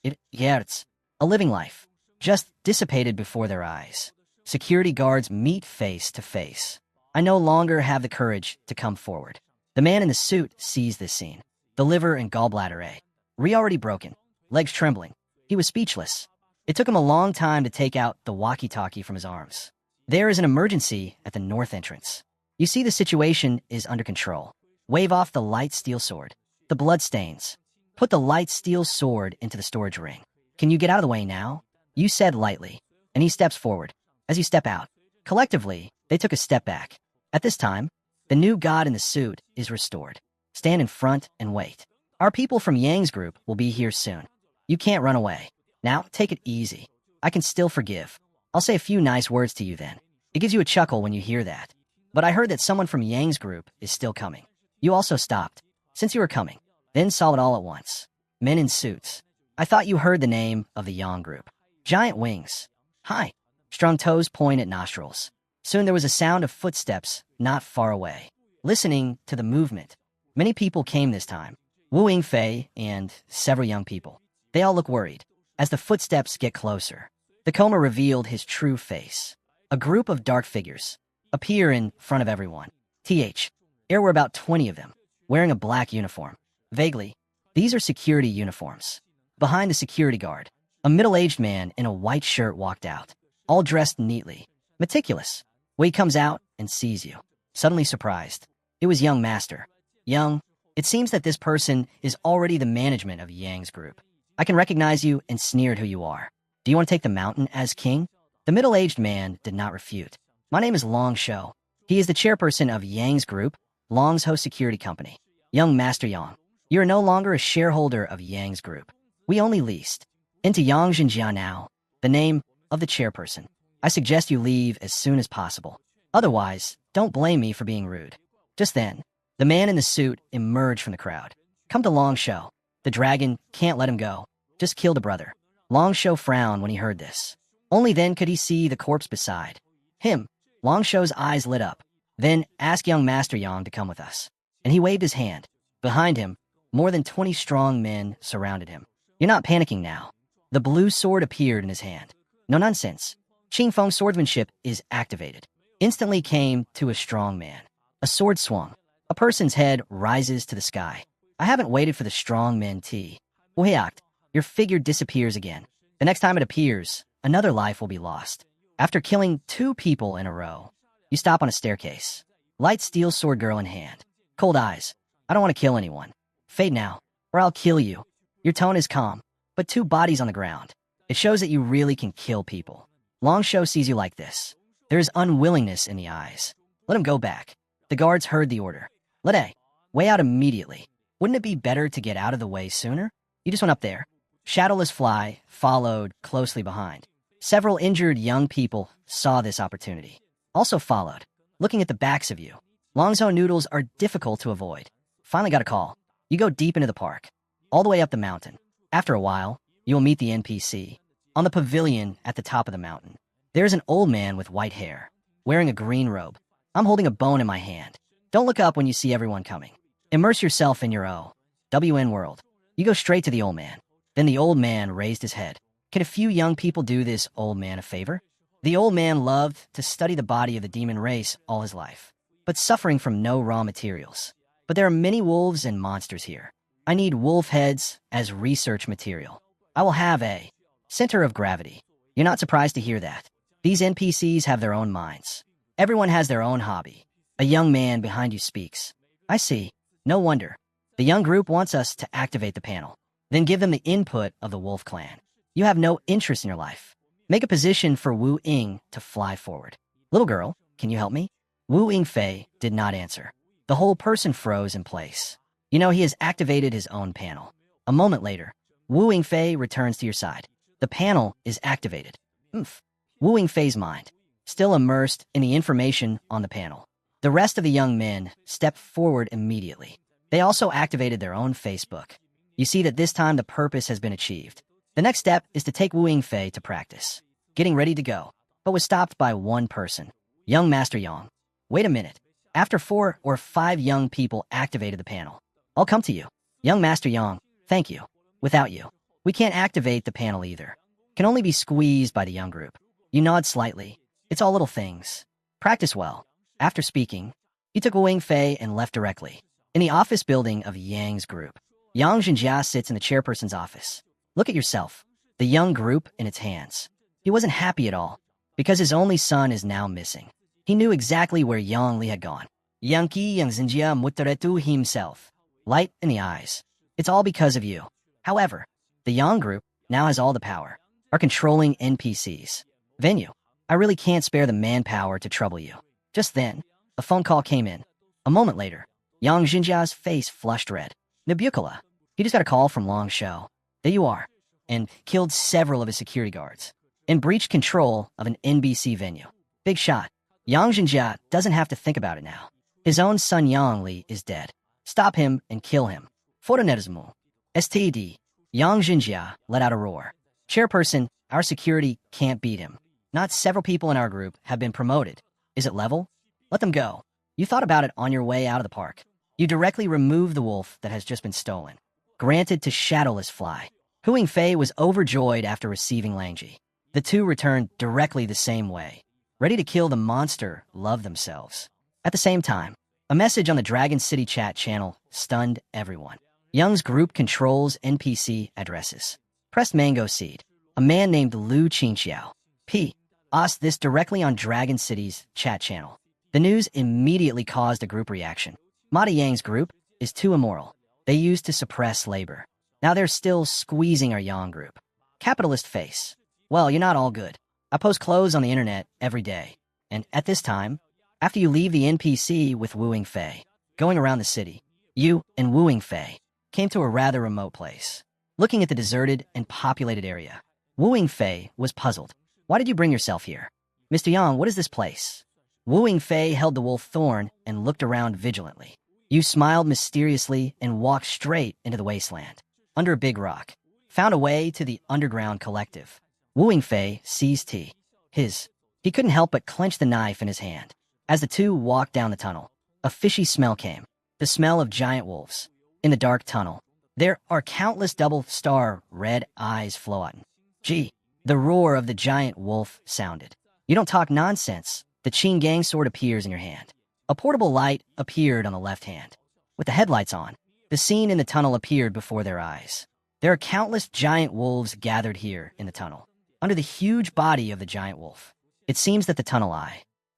it's a living life, just dissipated before their eyes. Security guards meet face to face. I no longer have the courage to come forward. The man in the suit sees this scene. The liver and gallbladder already broken, legs trembling. He was speechless. It took him a long time to take out the walkie-talkie from his arms. There is an emergency at the north entrance. You see the situation is under control. Wave off the light steel sword. The blood stains. Put the light steel sword into the storage ring. Can you get out of the way now? You said lightly, and he steps forward. As you step out, collectively, they took a step back. At this time, the new god in the suit is restored. Stand in front and wait. Our people from Yang's group will be here soon. You can't run away. Now, take it easy. I can still forgive. I'll say a few nice words to you then. It gives you a chuckle when you hear that. But I heard that someone from Yang's group is still coming. You also stopped, since you were coming. Then saw it all at once. Men in suits. I thought you heard the name of the Yang group. Giant wings. Hi. Strong toes point at nostrils. Soon there was a sound of footsteps not far away. Listening to the movement, many people came this time. Wu Yingfei and several young people. They all look worried. As the footsteps get closer, the coma revealed his true face. A group of dark figures appear in front of everyone. There were about 20 of them, wearing a black uniform. Vaguely, these are security uniforms. Behind the security guard, a middle-aged man in a white shirt walked out, all dressed neatly, meticulous. Wei comes out and sees you, suddenly surprised. It was young master. Young, it seems that this person is already the management of Yang's group. I can recognize you and sneered who you are. Do you want to take the mountain as king? The middle-aged man did not refute. My name is Long Shou. He is the chairperson of Yang's group, Long's Ho Security Company. Young Master Yang, you are no longer a shareholder of Yang's group. We only leased into Yang Xinjia now, the name of the chairperson. I suggest you leave as soon as possible. Otherwise, don't blame me for being rude. Just then, the man in the suit emerged from the crowd. Come to Long Shou. The dragon can't let him go. Just kill the brother. Long Shou frowned when he heard this. Only then could he see the corpse beside him. Long Shou's eyes lit up. Then ask young Master Yang to come with us. And he waved his hand. Behind him, more than 20 strong men surrounded him. You're not panicking now. The blue sword appeared in his hand. No nonsense. Qing Feng's swordsmanship is activated. Instantly came to a strong man. A sword swung. A person's head rises to the sky. I haven't waited for the strong men tea. Wuhiakt, your figure disappears again. The next time it appears, another life will be lost. After killing 2 people in a row, you stop on a staircase. Light steel sword girl in hand. Cold eyes. I don't want to kill anyone. Fade now, or I'll kill you. Your tone is calm, but 2 bodies on the ground. It shows that you really can kill people. Long Shou sees you like this. There is unwillingness in the eyes. Let him go back. The guards heard the order. Let Wei out immediately. Wouldn't it be better to get out of the way sooner? You just went up there. Shadowless Fly followed closely behind. Several injured young people saw this opportunity. Also followed, looking at the backs of you. Longzhou noodles are difficult to avoid. Finally got a call. You go deep into the park, all the way up the mountain. After a while, you will meet the NPC. On the pavilion at the top of the mountain, there is an old man with white hair, wearing a green robe. I'm holding a bone in my hand. Don't look up when you see everyone coming. Immerse yourself in your WN world. You go straight to the old man. Then the old man raised his head. Can a few young people do this old man a favor? The old man loved to study the body of the demon race all his life, but suffering from no raw materials. But there are many wolves and monsters here. I need wolf heads as research material. I will have a center of gravity. You're not surprised to hear that. These NPCs have their own minds. Everyone has their own hobby. A young man behind you speaks. I see. No wonder. The young group wants us to activate the panel, then give them the input of the wolf clan. You have no interest in your life. Make a position for Wu Ying to fly forward. Little girl, can you help me? Wu Yingfei did not answer. The whole person froze in place. You know, he has activated his own panel. A moment later, Wu Yingfei returns to your side. The panel is activated. Oomph. Wu Yingfei's mind, still immersed in the information on the panel. The rest of the young men stepped forward immediately. They also activated their own Facebook. You see that this time the purpose has been achieved. The next step is to take Wu Yingfei to practice, getting ready to go, but was stopped by one person. Young Master Yang. Wait a minute. After 4 or 5 young people activated the panel. I'll come to you. Young Master Yang, thank you. Without you, we can't activate the panel either. Can only be squeezed by the young group. You nod slightly. It's all little things. Practice well. After speaking, he took Wu Yingfei and left directly. In the office building of Yang's group, Yang Zhenjia sits in the chairperson's office. Look at yourself. The young group in its hands. He wasn't happy at all, because his only son is now missing. He knew exactly where Yang Li had gone. Yang Zhenjia Mutaretu himself. Light in the eyes. It's all because of you. However, the Yang group now has all the power, are controlling NPCs. Venue. I really can't spare the manpower to trouble you. Just then, a phone call came in. A moment later, Yang Zhenjia's face flushed red. Nebukala. He just got a call from Long Shou. There you are. And killed several of his security guards. And breached control of an NBC venue. Big shot. Yang Zhenjia doesn't have to think about it now. His own son Yang Li is dead. Stop him and kill him. Photonetismo. STD. Yang Zhenjia let out a roar. Chairperson, our security can't beat him. Not several people in our group have been promoted. Is it level? Let them go. You thought about it on your way out of the park. You directly removed the wolf that has just been stolen. Granted to Shadowless Fly. Hu Yingfei was overjoyed after receiving Langji. The two returned directly the same way. Ready to kill the monster love themselves. At the same time, a message on the Dragon City chat channel stunned everyone. Young's group controls NPC addresses. Pressed Mango Seed. A man named Lu Qingxiao. P. asked this directly on Dragon City's chat channel. The news immediately caused a group reaction. Mata Yang's group is too immoral. They used to suppress labor. Now they're still squeezing our Yang group. Capitalist face. Well, you're not all good. I post clothes on the internet every day. And at this time, after you leave the NPC with Wu Yingfei, going around the city, you and Wu Yingfei came to a rather remote place. Looking at the deserted and populated area, Wu Yingfei was puzzled. Why did you bring yourself here? Mr. Yang, what is this place? Wu Yingfei held the wolf thorn and looked around vigilantly. You smiled mysteriously and walked straight into the wasteland. Under a big rock, found a way to the underground collective. Wu Yingfei seized He couldn't help but clench the knife in his hand. As the two walked down the tunnel, a fishy smell came. The smell of giant wolves. In the dark tunnel, there are countless double-star red eyes floating. Gee, the roar of the giant wolf sounded. You don't talk nonsense. The Qing Gang sword appears in your hand. A portable light appeared on the left hand. With the headlights on, the scene in the tunnel appeared before their eyes. There are countless giant wolves gathered here in the tunnel. Under the huge body of the giant wolf, it seems that the tunnel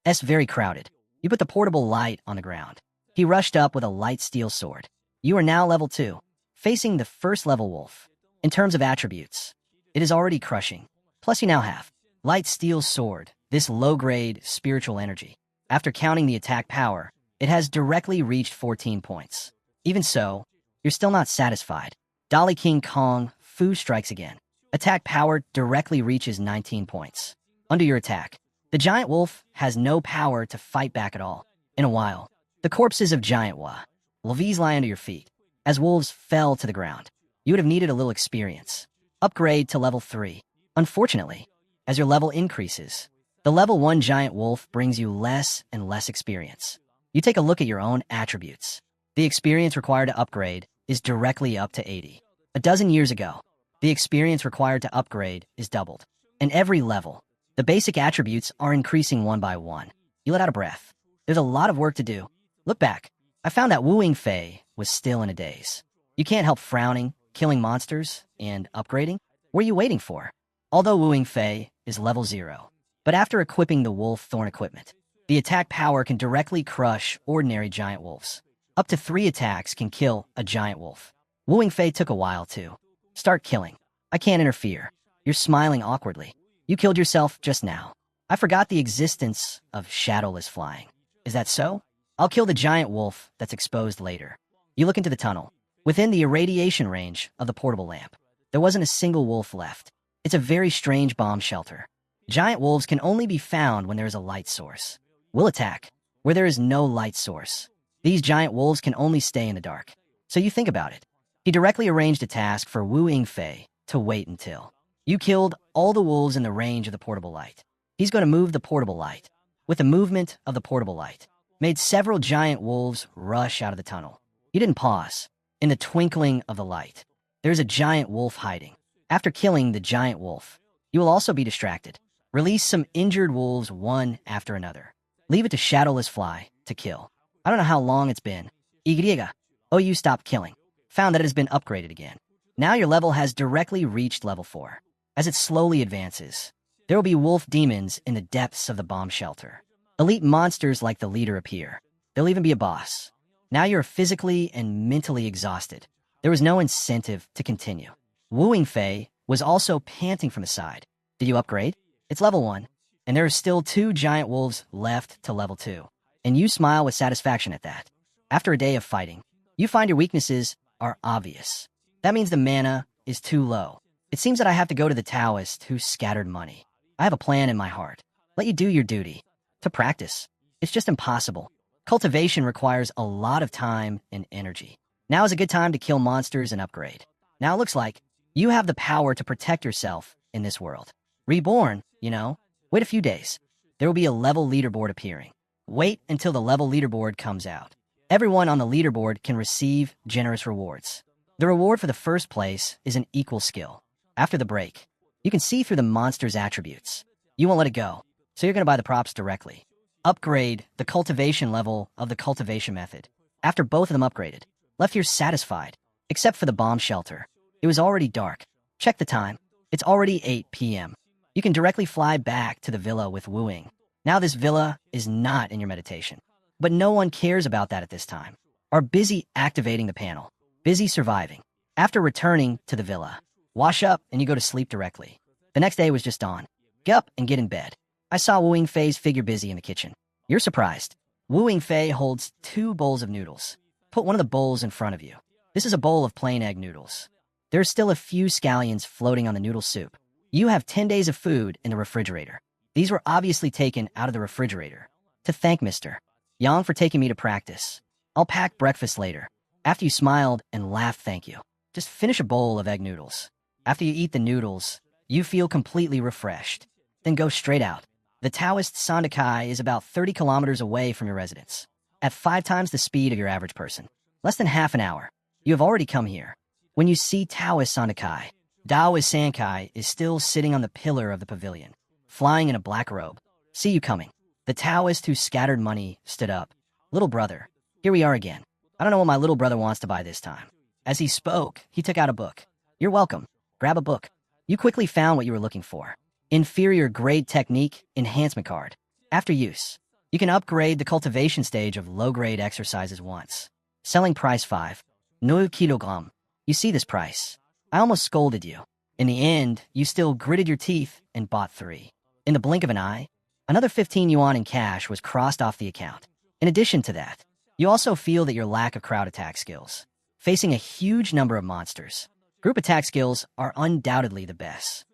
is very crowded. You put the portable light on the ground. He rushed up with a light steel sword. You are now level 2, facing the first level wolf. In terms of attributes, it is already crushing. Plus you now have light steel sword, this low-grade spiritual energy. After counting the attack power, it has directly reached 14 points. Even so, you're still not satisfied. Dolly King Kong Fu strikes again. Attack power directly reaches 19 points. Under your attack, the giant wolf has no power to fight back at all. In a while, the corpses of giant wolves lie under your feet. As wolves fell to the ground, you would have needed a little experience. Upgrade to level 3. Unfortunately, as your level increases, the level 1 giant wolf brings you less and less experience. You take a look at your own attributes. The experience required to upgrade is directly up to 80. A dozen years ago, the experience required to upgrade is doubled. And every level, the basic attributes are increasing one by one. You let out a breath. There's a lot of work to do. Look back. I found that wooing Faye was still in a daze. You can't help frowning, killing monsters, and upgrading. What are you waiting for? Although wooing Faye is level 0, but after equipping the wolf thorn equipment, the attack power can directly crush ordinary giant wolves. Up to 3 attacks can kill a giant wolf. Wooing Faye took a while to start killing. I can't interfere. You're smiling awkwardly. You killed yourself just now. I forgot the existence of shadowless flying. Is that so? I'll kill the giant wolf that's exposed later. You look into the tunnel. Within the irradiation range of the portable lamp, there wasn't a single wolf left. It's a very strange bomb shelter. Giant wolves can only be found when there is a light source. We'll attack where there is no light source. These giant wolves can only stay in the dark. So you think about it. He directly arranged a task for Wu Yingfei to wait until you killed all the wolves in the range of the portable light. He's going to move the portable light. With the movement of the portable light, made several giant wolves rush out of the tunnel. He didn't pause. In the twinkling of the light, there's a giant wolf hiding. After killing the giant wolf, you will also be distracted. Release some injured wolves one after another. Leave it to Shadowless Fly to kill. I don't know how long it's been. Igriga. Oh, you stopped killing. Found that it has been upgraded again. Now your level has directly reached level 4. As it slowly advances, there will be wolf demons in the depths of the bomb shelter. Elite monsters like the leader appear. There'll even be a boss. Now you're physically and mentally exhausted. There was no incentive to continue. Wu Yingfei was also panting from the side. Did you upgrade? It's level 1, and there are still 2 giant wolves left to level 2. And you smile with satisfaction at that. After a day of fighting, you find your weaknesses are obvious. That means the mana is too low. It seems that I have to go to the Taoist who scattered money. I have a plan in my heart. Let you do your duty. To practice. It's just impossible. Cultivation requires a lot of time and energy. Now is a good time to kill monsters and upgrade. Now it looks like you have the power to protect yourself in this world. Reborn, you know. Wait a few days. There will be a level leaderboard appearing. Wait until the level leaderboard comes out. Everyone on the leaderboard can receive generous rewards. The reward for the first place is an equal skill. After the break, you can see through the monster's attributes. You won't let it go, so you're going to buy the props directly. Upgrade the cultivation level of the cultivation method. After both of them upgraded, left here satisfied, except for the bomb shelter. It was already dark. Check the time. It's already 8 p.m. You can directly fly back to the villa with Wooing. Now this villa is not in your meditation. But no one cares about that at this time. Are busy activating the panel. Busy surviving. After returning to the villa, wash up and you go to sleep directly. The next day was just dawn. Get up and get in bed. I saw Wu Yingfei's figure busy in the kitchen. You're surprised. Wu Yingfei holds 2 bowls of noodles. Put one of the bowls in front of you. This is a bowl of plain egg noodles. There are still a few scallions floating on the noodle soup. You have 10 days of food in the refrigerator. These were obviously taken out of the refrigerator. To thank Mr. Yang for taking me to practice. I'll pack breakfast later. After you smiled and laughed thank you. Just finish a bowl of egg noodles. After you eat the noodles, you feel completely refreshed. Then go straight out. The Taoist Sandakai is about 30 kilometers away from your residence. At 5 times the speed of your average person. Less than half an hour. You have already come here. When you see Taoist Sandakai, Daoist Sankai is still sitting on the pillar of the pavilion, flying in a black robe. See you coming. The Taoist who scattered money stood up. Little brother, here we are again. I don't know what my little brother wants to buy this time. As he spoke, he took out a book. You're welcome. Grab a book. You quickly found what you were looking for. Inferior grade technique enhancement card. After use, you can upgrade the cultivation stage of low-grade exercises once. Selling price 5. No kilogram. You see this price. I almost scolded you. In the end, you still gritted your teeth and bought 3. In the blink of an eye, another 15 yuan in cash was crossed off the account. In addition to that, you also feel that your lack of crowd attack skills. Facing a huge number of monsters, group attack skills are undoubtedly the best.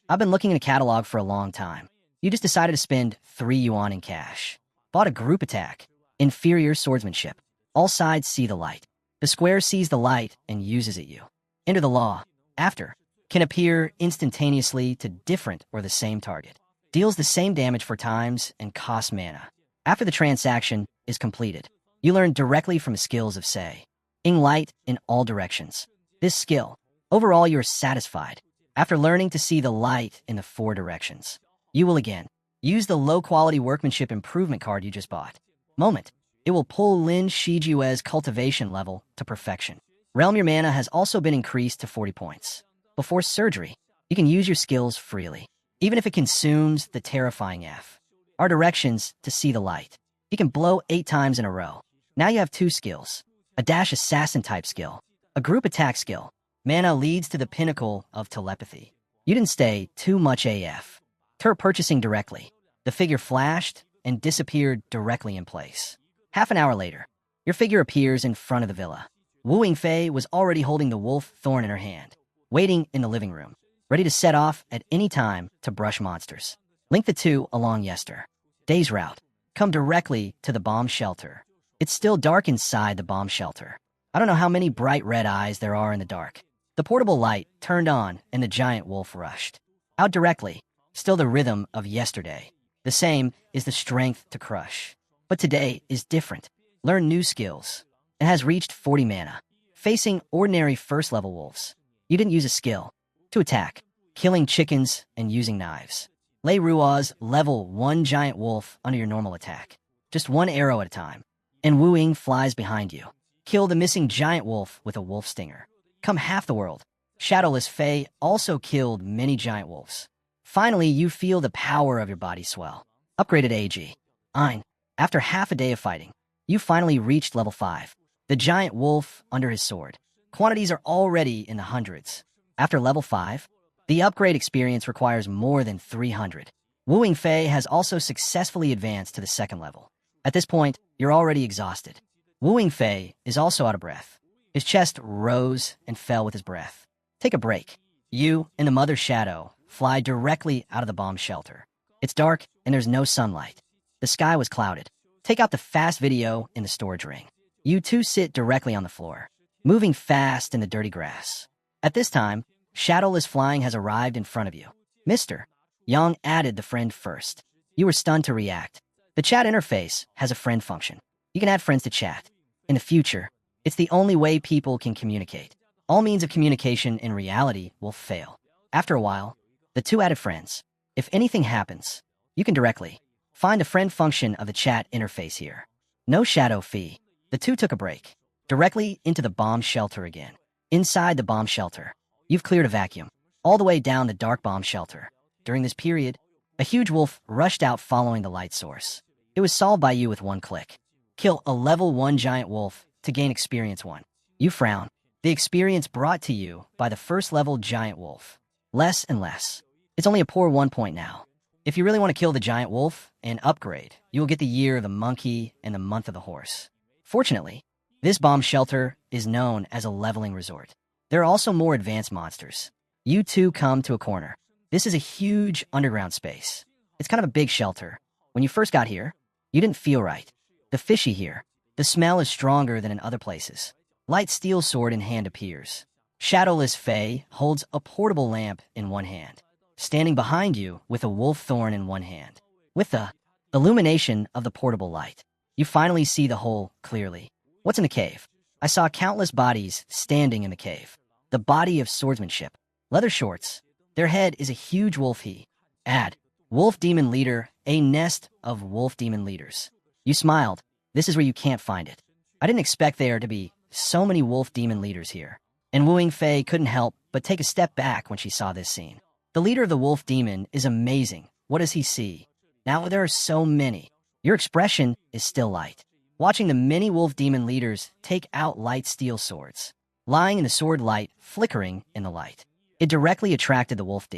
I've been looking in a catalog for a long time. You just decided to spend 3 yuan in cash. Bought a group attack. Inferior swordsmanship. All sides see the light. The square sees the light and uses it you. Enter the law. After. Can appear instantaneously to different or the same target. Deals the same damage 4 times and costs mana. After the transaction is completed, you learn directly from skills of say, ing light in all directions. This skill, overall you're satisfied. After learning to see the light in the 4 directions, you will again use the low-quality workmanship improvement card you just bought. Moment. It will pull Lin Shijiue's cultivation level to perfection. Realm your mana has also been increased to 40 points. Before surgery, you can use your skills freely, even if it consumes the terrifying F. Our directions to see the light. You can blow 8 times in a row. Now you have 2 skills. A dash assassin type skill. A group attack skill. Mana leads to the pinnacle of telepathy. You didn't stay too much AF. Tur purchasing directly. The figure flashed and disappeared directly in place. Half an hour later, your figure appears in front of the villa. Wu Yingfei was already holding the wolf thorn in her hand, waiting in the living room, ready to set off at any time to brush monsters. Link the 2 along Yester. Day's route. Come directly to the bomb shelter. It's still dark inside the bomb shelter. I don't know how many bright red eyes there are in the dark. The portable light turned on and the giant wolf rushed out directly. Still the rhythm of yesterday. The same is the strength to crush. But today is different. Learn new skills. It has reached 40 mana. Facing ordinary first-level wolves. You didn't use a skill. To attack. Killing chickens and using knives. Lei Rua's level 1 giant wolf under your normal attack. Just 1 arrow at a time. And Wu Ying flies behind you. Kill the missing giant wolf with a wolf stinger. Come half the world. Shadowless Fae also killed many giant wolves. Finally, you feel the power of your body swell. Upgraded AG. Ein. After half a day of fighting, you finally reached level 5. The giant wolf under his sword. Quantities are already in the hundreds. After level 5, the upgrade experience requires more than 300. Wu Yingfei has also successfully advanced to the 2nd level. At this point, you're already exhausted. Wu Yingfei is also out of breath. His chest rose and fell with his breath. Take a break. You and the Mother Shadow fly directly out of the bomb shelter. It's dark and there's no sunlight. The sky was clouded. Take out the fast video in the storage ring. You 2 sit directly on the floor, moving fast in the dirty grass. At this time, Shadowless Flying has arrived in front of you. Mr. Yang added the friend first. You were stunned to react. The chat interface has a friend function. You can add friends to chat. In the future, it's the only way people can communicate. All means of communication in reality will fail. After a while, the 2 added friends. If anything happens, you can directly find the friend function of the chat interface here. No shadow fee. The 2 took a break. Directly into the bomb shelter again. Inside the bomb shelter, you've cleared a vacuum. All the way down the dark bomb shelter. During this period, a huge wolf rushed out following the light source. It was solved by you with 1 click. Kill a level 1 giant wolf to gain experience 1. You frown. The experience brought to you by the 1st level giant wolf. Less and less. It's only a poor 1 point now. If you really want to kill the giant wolf and upgrade, you will get the year of the monkey and the month of the horse. Fortunately, this bomb shelter is known as a leveling resort. There are also more advanced monsters. You 2 come to a corner. This is a huge underground space. It's kind of a big shelter. When you first got here, you didn't feel right. The fishy here. The smell is stronger than in other places. Light steel sword in hand appears. Shadowless Fae holds a portable lamp in one hand, standing behind you with a wolf thorn in one hand. With the illumination of the portable light, you finally see the hole clearly. What's in the cave? I saw countless bodies standing in the cave. The body of swordsmanship. Leather shorts. Their head is a huge wolf he. Add. Wolf demon leader, a nest of wolf demon leaders. You smiled. This is where you can't find it. I didn't expect there to be so many wolf demon leaders here. And Wu Yingfei couldn't help but take a step back when she saw this scene. The leader of the wolf demon is amazing. What does he see? Now there are so many. Your expression is still light. Watching the many wolf demon leaders take out light steel swords, lying in the sword light, flickering in the light. It directly attracted the wolf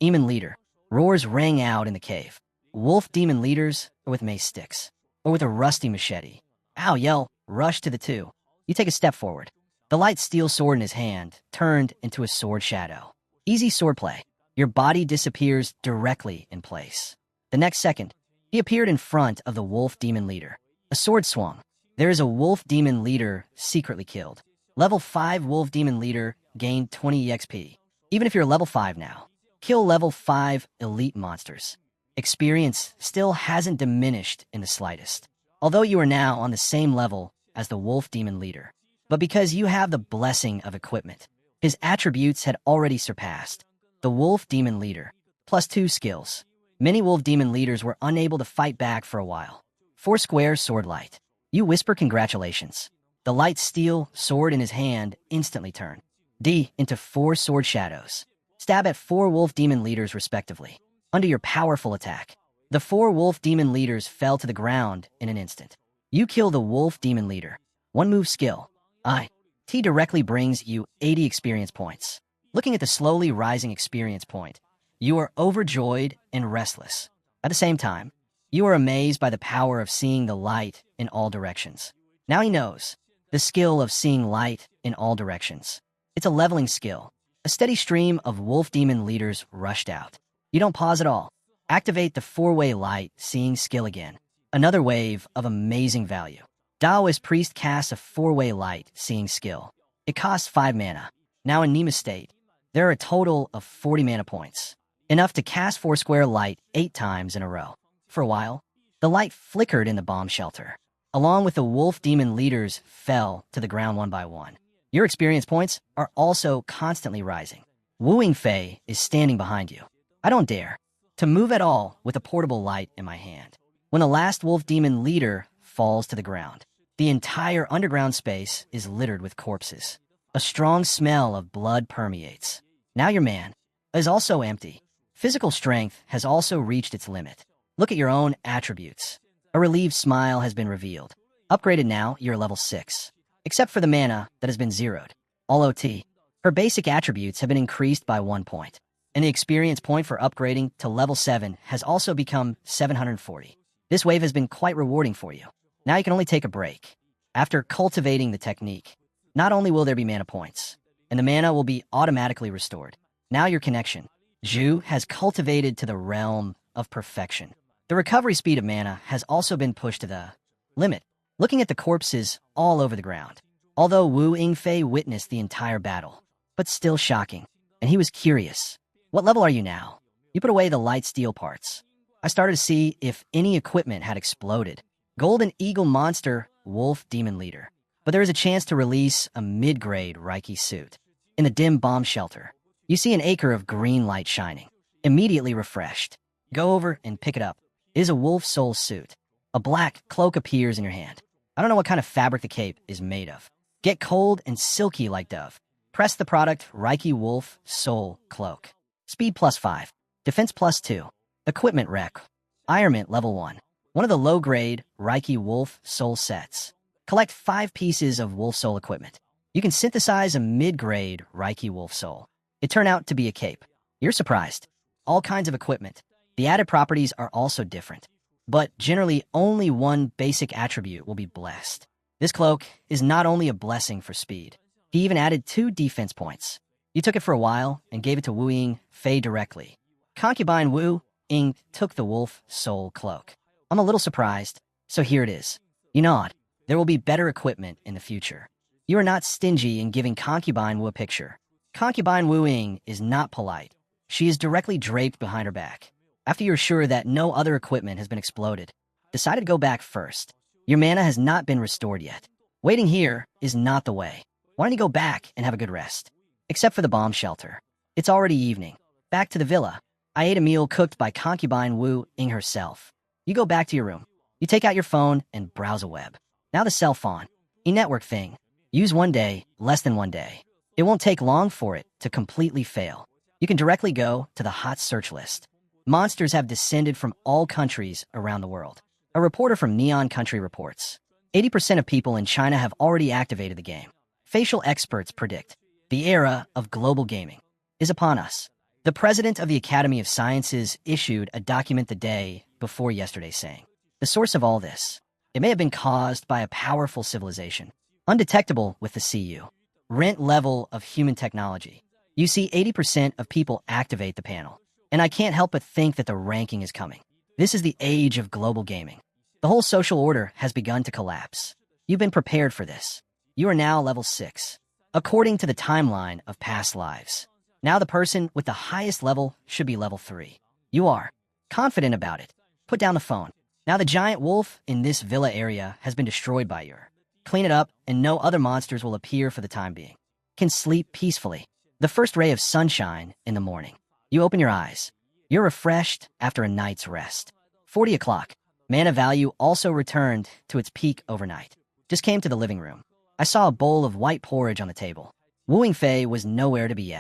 demon leader. Roars rang out in the cave. Wolf demon leaders are with mace sticks, or with a rusty machete. Ow, yell, rush to the 2. You take a step forward. The light steel sword in his hand turned into a sword shadow. Easy swordplay. Your body disappears directly in place. The next second, he appeared in front of the wolf demon leader. A sword swung. There is a wolf demon leader secretly killed. Level 5 wolf demon leader gained 20 EXP. Even if you're level 5 now, kill level 5 elite monsters. experience still hasn't diminished in the slightest. Although you are now on the same level as the Wolf Demon Leader. But because you have the blessing of equipment, his attributes had already surpassed the Wolf Demon Leader, plus 2 skills. Many Wolf Demon Leaders were unable to fight back for a while. 4 square sword light. You whisper congratulations. The light steel sword in his hand instantly turned D into 4 sword shadows. Stab at 4 Wolf Demon Leaders respectively. Under your powerful attack, the 4 Wolf Demon Leaders fell to the ground in an instant. You kill the Wolf Demon Leader. 1 move skill. T directly brings you 80 experience points. Looking at the slowly rising experience point, you are overjoyed and restless. At the same time, you are amazed by the power of seeing the light in all directions. Now he knows the skill of seeing light in all directions. It's a leveling skill. A steady stream of Wolf Demon Leaders rushed out. You don't pause at all. Activate the 4-way light seeing skill again. Another wave of amazing value. Daoist Priest casts a 4-way light seeing skill. It costs 5 mana. Now in Nima state, there are a total of 40 mana points. Enough to cast 4 square light 8 times in a row. For a while, the light flickered in the bomb shelter. Along with the Wolf Demon Leaders fell to the ground one by one. Your experience points are also constantly rising. Wu Yingfei is standing behind you. I don't dare to move at all with a portable light in my hand. When the last Wolf Demon Leader falls to the ground, the entire underground space is littered with corpses. A strong smell of blood permeates. Now your man is also empty. Physical strength has also reached its limit. Look at your own attributes. A relieved smile has been revealed. Upgraded now, you're level 6. Except for the mana that has been zeroed. All OT. Her basic attributes have been increased by 1 point. And the experience point for upgrading to level 7 has also become 740. This wave has been quite rewarding for you. Now you can only take a break. After cultivating the technique, not only will there be mana points, and the mana will be automatically restored. Now your connection, Zhu, has cultivated to the realm of perfection. The recovery speed of mana has also been pushed to the limit. Looking at the corpses all over the ground. Although Wu Yingfei witnessed the entire battle, but still shocking, and he was curious. What level are you now? You put away the light steel parts. I started to see if any equipment had exploded. Golden Eagle Monster, Wolf Demon Leader. But there is a chance to release a mid-grade Reiki suit. In the dim bomb shelter, you see an acre of green light shining. Immediately refreshed. Go over and pick it up. It is a wolf soul suit. A black cloak appears in your hand. I don't know what kind of fabric the cape is made of. Get cold and silky like dove. Press the product Reiki Wolf Soul Cloak. Speed +5. Defense +2. Equipment rec. Ironment level 1. One of the low-grade Reiki Wolf Soul sets. Collect 5 pieces of Wolf Soul equipment. You can synthesize a mid-grade Reiki Wolf Soul. It turned out to be a cape. You're surprised. All kinds of equipment. The added properties are also different. But generally, only one basic attribute will be blessed. This cloak is not only a blessing for speed. He even added 2 defense points. You took it for a while and gave it to Wu Yingfei directly. Concubine Wu Ying took the Wolf Soul Cloak. I'm a little surprised, so here it is. You nod. There will be better equipment in the future. You are not stingy in giving Concubine Wu a picture. Concubine Wu Ying is not polite. She is directly draped behind her back. After you're sure that no other equipment has been exploded, decided to go back first. Your mana has not been restored yet. Waiting here is not the way. Why don't you go back and have a good rest? Except for the bomb shelter. It's already evening. Back to the villa. I ate a meal cooked by Concubine Wu Ying herself. You go back to your room. You take out your phone and browse a web. Now the cell phone. E-network thing. Use 1 day, less than 1 day. It won't take long for it to completely fail. You can directly go to the hot search list. Monsters have descended from all countries around the world. A reporter from Neon Country reports. 80% of people in China have already activated the game. Facial experts predict the era of global gaming is upon us. The president of the Academy of Sciences issued a document the day before yesterday saying, the source of all this, it may have been caused by a powerful civilization, undetectable with the CU. Rent level of human technology. You see 80% of people activate the panel. And I can't help but think that the ranking is coming. This is the age of global gaming. The whole social order has begun to collapse. You've been prepared for this. You are now level 6, according to the timeline of past lives. Now the person with the highest level should be level 3. You are. confident about it. Put down the phone. Now the giant wolf in this villa area has been destroyed by your. Clean it up, and no other monsters will appear for the time being. Can sleep peacefully. The first ray of sunshine in the morning. You open your eyes. You're refreshed after a night's rest. 40 o'clock. Mana value also returned to its peak overnight. Just came to the living room. I saw a bowl of white porridge on the table. Wooing Fei was nowhere to be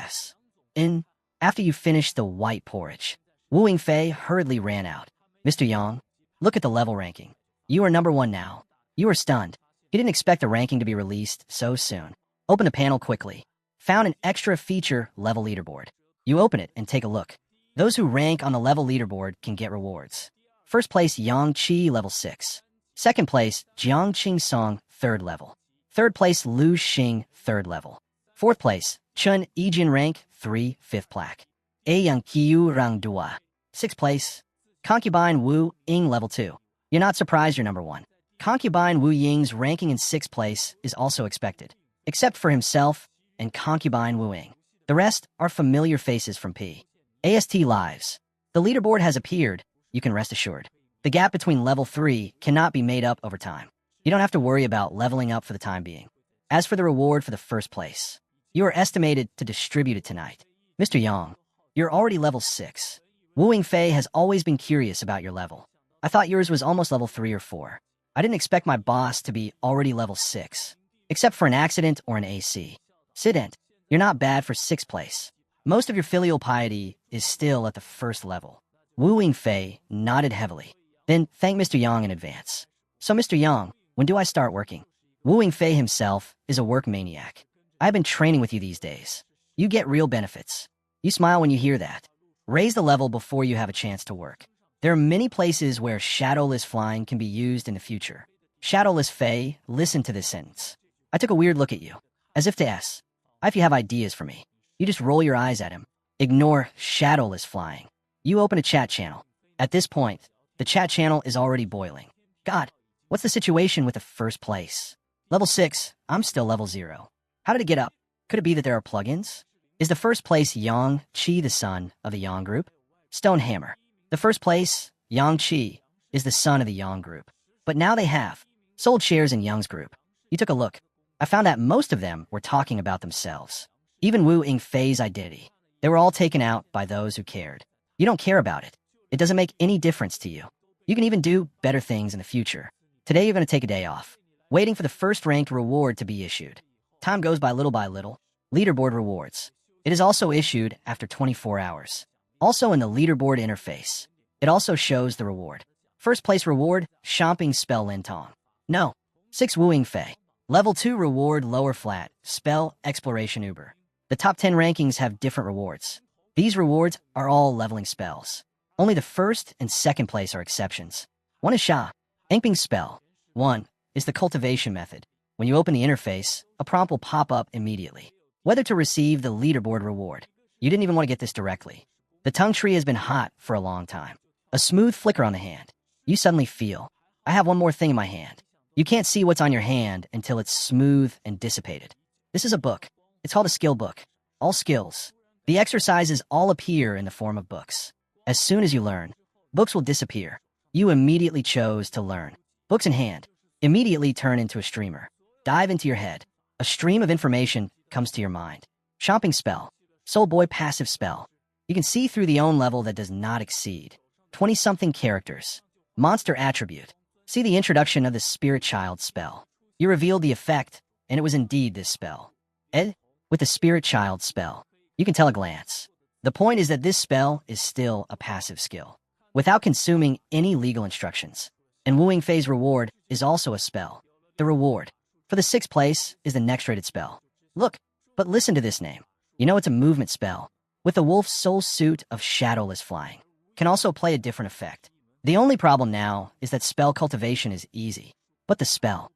in. After you finished the white porridge, Wooing Fei hurriedly ran out. Mr. Yang, look at the level ranking. You are number 1 now. You are stunned. He didn't expect the ranking to be released so soon. Open the panel quickly. Found an extra feature level leaderboard. You open it and take a look. Those who rank on the level leaderboard can get rewards. First place Yang Qi level 6. Second place Jiang Qing Song 3rd level. Third place Lu Xing 3rd level. Fourth place Chun Yijin rank 3 5th plaque. A Yang Qiu Rang Dua. 6th place Concubine Wu Ying level 2. You're not surprised you're number 1. Concubine Wu Ying's ranking in 6th place is also expected, except for himself and Concubine Wu Ying. The rest are familiar faces from AST Lives. The leaderboard has appeared, you can rest assured. The gap between level 3 cannot be made up over time. You don't have to worry about leveling up for the time being. As for the reward for the first place, you are estimated to distribute it tonight. Mr. Yang, you're already level 6. Wooing Fei has always been curious about your level. I thought yours was almost level 3 or 4. I didn't expect my boss to be already level 6, except for an accident or an AC. Sident, you're not bad for 6th place. Most of your filial piety is still at the 1st level. Wooing Fei nodded heavily. Then thank Mr. Yang in advance. So Mr. Yang, when do I start working? Wooing Fei himself is a work maniac. I've been training with you these days. You get real benefits. You smile when you hear that. Raise the level before you have a chance to work. There are many places where shadowless flying can be used in the future. Shadowless Fei, listen to this sentence. I took a weird look at you, as if to ask, if you have ideas for me. You just roll your eyes at him. Ignore shadowless flying. You open a chat channel. At this point, the chat channel is already boiling. God, what's the situation with the first place? Level 6, I'm still level 0. How did it get up? Could it be that there are plugins? Is the first place Yang Qi the son of the Yang group? Stonehammer. The first place, Yang Qi, is the son of the Yang group. But now they have sold shares in Yang's group. You took a look. I found that most of them were talking about themselves. Even Wu Ying Fei's identity. They were all taken out by those who cared. You don't care about it. It doesn't make any difference to you. You can even do better things in the future. Today you're going to take a day off, waiting for the first ranked reward to be issued. Time goes by little. Leaderboard rewards. It is also issued after 24 hours. Also in the leaderboard interface, it also shows the reward. First place reward, Shopping Spell Lintong. No. 6 Wooing Fei. Level 2 reward, Lower Flat, Spell Exploration Uber. The top 10 rankings have different rewards. These rewards are all leveling spells. Only the first and second place are exceptions. 1 is Sha. Engping Spell. 1 is the Cultivation method. When you open the interface, a prompt will pop up immediately. Whether to receive the leaderboard reward. You didn't even want to get this directly. The tongue tree has been hot for a long time. A smooth flicker on the hand. You suddenly feel, I have one more thing in my hand. You can't see what's on your hand until it's smooth and dissipated. This is a book. It's called a skill book. All skills. The exercises all appear in the form of books. As soon as you learn, books will disappear. You immediately chose to learn. Books in hand. Immediately turn into a streamer. Dive into your head. A stream of information comes to your mind. Shopping Spell. Soul Boy passive spell. You can see through the own level that does not exceed 20-something characters. Monster attribute. See the introduction of the Spirit Child spell. You revealed the effect, and it was indeed this spell. With the Spirit Child spell, you can tell a glance. The point is that this spell is still a passive skill, without consuming any legal instructions. And Wooing Fei's reward is also a spell. The reward for the 6th place is the next rated spell. Look, but listen to this name. You know it's a movement spell. With the wolf's soul suit of shadowless flying, can also play a different effect. The only problem now is that spell cultivation is easy, but the spell,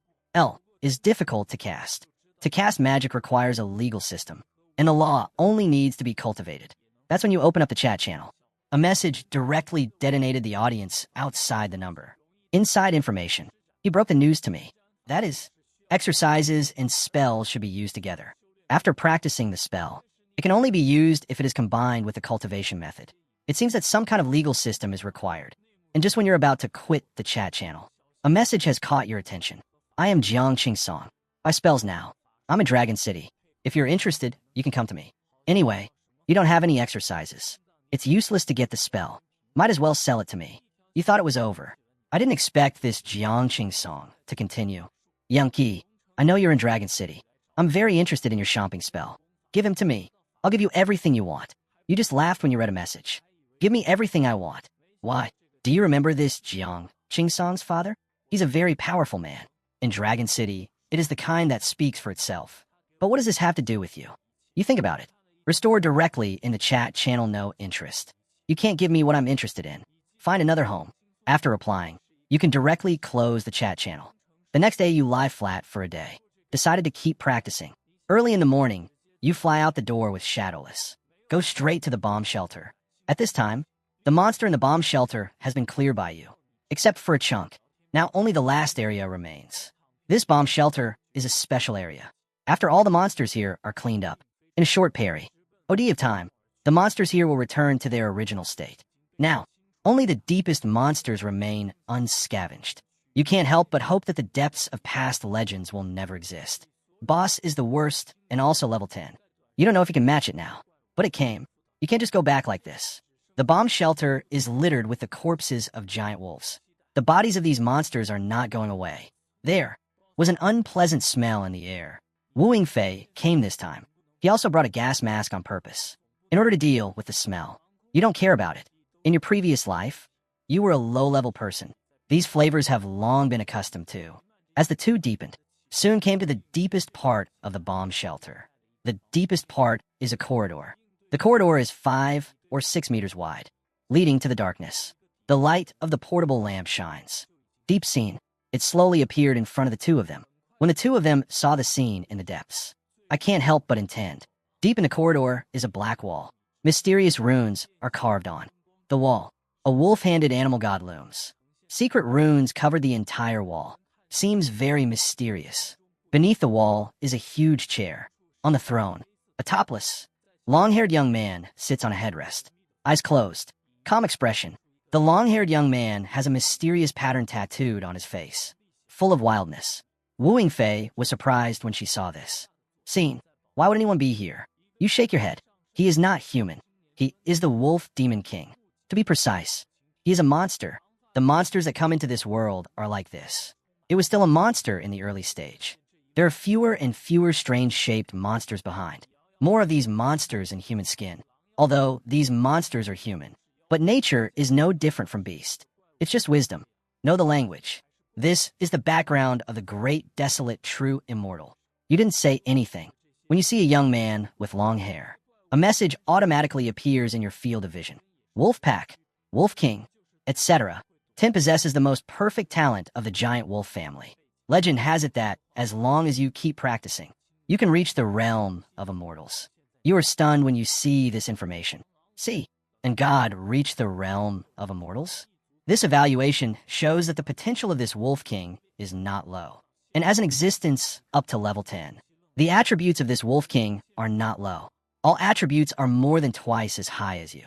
is difficult to cast. To cast magic requires a legal system, and the law only needs to be cultivated. That's when you open up the chat channel. A message directly detonated the audience outside the number. Inside information. He broke the news to me. That is, exercises and spells should be used together. After practicing the spell, it can only be used if it is combined with the cultivation method. It seems that some kind of legal system is required. And just when you're about to quit the chat channel, a message has caught your attention. I am Jiang Qing Song. By spells now. I'm in Dragon City. If you're interested, you can come to me. Anyway, you don't have any exercises. It's useless to get the spell. Might as well sell it to me. You thought it was over. I didn't expect this Jiang Qing Song to continue. Young Qi, I know you're in Dragon City. I'm very interested in your shopping spell. Give him to me. I'll give you everything you want. You just laughed when you read a message. Give me everything I want. Why? Do you remember this Jiang Qing Song's father? He's a very powerful man. In Dragon City, it is the kind that speaks for itself. But what does this have to do with you? You think about it. Restore directly in the chat channel no interest. You can't give me what I'm interested in. Find another home. After replying, you can directly close the chat channel. The next day you lie flat for a day. Decided to keep practicing. Early in the morning, you fly out the door with Shadowless. Go straight to the bomb shelter. At this time, the monster in the bomb shelter has been cleared by you. Except for a chunk. Now only the last area remains. This bomb shelter is a special area. After all the monsters here are cleaned up, in a short parry, OD of time, the monsters here will return to their original state. Now, only the deepest monsters remain unscavenged. You can't help but hope that the depths of past legends will never exist. Boss is the worst and also level 10. You don't know if you can match it now, but it came. You can't just go back like this. The bomb shelter is littered with the corpses of giant wolves. The bodies of these monsters are not going away. There was an unpleasant smell in the air. Wooing Fei came this time. He also brought a gas mask on purpose, in order to deal with the smell. You don't care about it. In your previous life, you were a low-level person. These flavors have long been accustomed to. As the two deepened, soon came to the deepest part of the bomb shelter. The deepest part is a corridor. The corridor is 5 or 6 meters wide, leading to the darkness. The light of the portable lamp shines. Deep scene. It slowly appeared in front of the two of them. When the two of them saw the scene in the depths, I can't help but intend. Deep in the corridor is a black wall. Mysterious runes are carved on the wall. A wolf-handed animal god looms. Secret runes cover the entire wall. Seems very mysterious. Beneath the wall is a huge chair. On the throne, a topless, long-haired young man sits on a headrest. Eyes closed. Calm expression. The long-haired young man has a mysterious pattern tattooed on his face, full of wildness. Wooing Fei was surprised when she saw this scene. Why would anyone be here? You shake your head. He is not human. He is the Wolf Demon King. To be precise, he is a monster. The monsters that come into this world are like this. It was still a monster in the early stage. There are fewer and fewer strange-shaped monsters behind. More of these monsters in human skin. Although these monsters are human. But nature is no different from beast. It's just wisdom. Know the language. This is the background of the great, desolate, true immortal. You didn't say anything. When you see a young man with long hair, a message automatically appears in your field of vision. Wolf Pack, Wolf King, etc. Tim possesses the most perfect talent of the giant wolf family. Legend has it that, as long as you keep practicing, you can reach the realm of immortals. You are stunned when you see this information. See, and God reached the realm of immortals? This evaluation shows that the potential of this Wolf King is not low. And as an existence up to level 10, the attributes of this Wolf King are not low. All attributes are more than twice as high as you.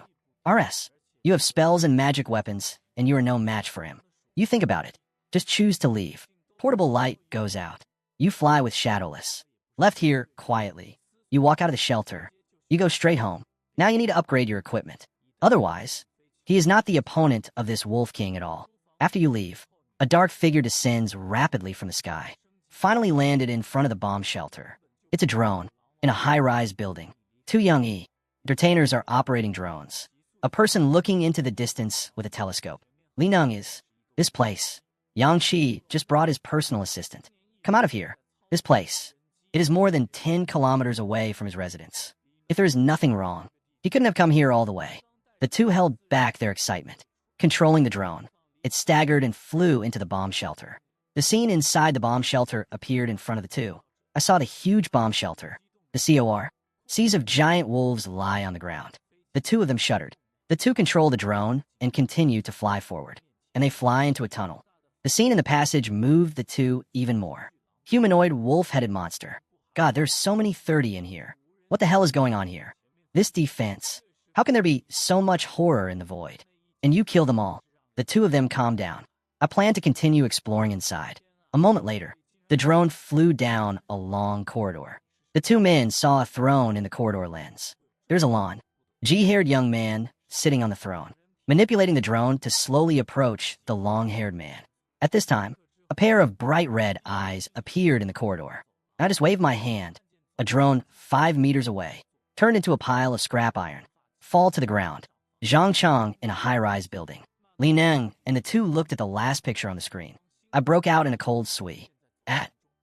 RS, you have spells and magic weapons, and you are no match for him. You think about it. Just choose to leave. Portable light goes out. You fly with Shadowless. Left here quietly. You walk out of the shelter. You go straight home. Now you need to upgrade your equipment. Otherwise, he is not the opponent of this Wolf King at all. After you leave, a dark figure descends rapidly from the sky. Finally landed in front of the bomb shelter. It's a drone, in a high-rise building. Two young entertainers are operating drones. A person looking into the distance with a telescope. Li Nung is this place. Yang Qi just brought his personal assistant. Come out of here. This place. It is more than 10 kilometers away from his residence. If there is nothing wrong, he couldn't have come here all the way. The two held back their excitement, controlling the drone. It staggered and flew into the bomb shelter. The scene inside the bomb shelter appeared in front of the two. I saw the huge bomb shelter. The COR. Seas of giant wolves lie on the ground. The two of them shuddered. The two control the drone and continue to fly forward. And they fly into a tunnel. The scene in the passage moved the two even more. Humanoid wolf-headed monster. God, there's so many 30 in here. What the hell is going on here? This defense. How can there be so much horror in the void? And you kill them all. The two of them calmed down. I plan to continue exploring inside. A moment later, the drone flew down a long corridor. The two men saw a throne in the corridor lens. There's a lawn. G-haired young man sitting on the throne, manipulating the drone to slowly approach the long-haired man. At this time, a pair of bright red eyes appeared in the corridor. I just waved my hand. A drone 5 meters away turned into a pile of scrap iron, fall to the ground. Zhang Chang in a high-rise building. Li Neng and the two looked at the last picture on the screen. I broke out in a cold sweat.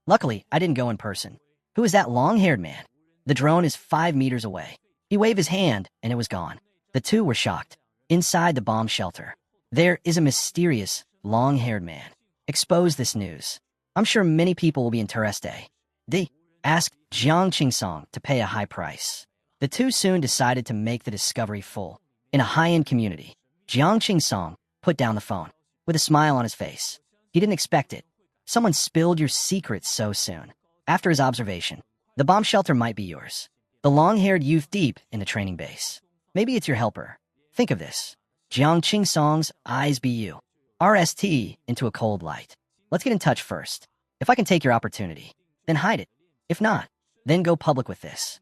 Luckily, I didn't go in person. Who is that long-haired man? The drone is 5 meters away. He waved his hand, and it was gone. The two were shocked. Inside the bomb shelter, there is a mysterious, long-haired man. Expose this news. I'm sure many people will be interested. They asked Jiang Qingsong to pay a high price. The two soon decided to make the discovery full. In a high-end community, Jiang Qingsong put down the phone with a smile on his face. He didn't expect it. Someone spilled your secrets so soon. After his observation, the bomb shelter might be yours. The long-haired youth deep in the training base. Maybe it's your helper. Think of this. Jiang Qingsong's eyes be you. RST into a cold light. Let's get in touch first. If I can take your opportunity, then hide it. If not, then go public with this.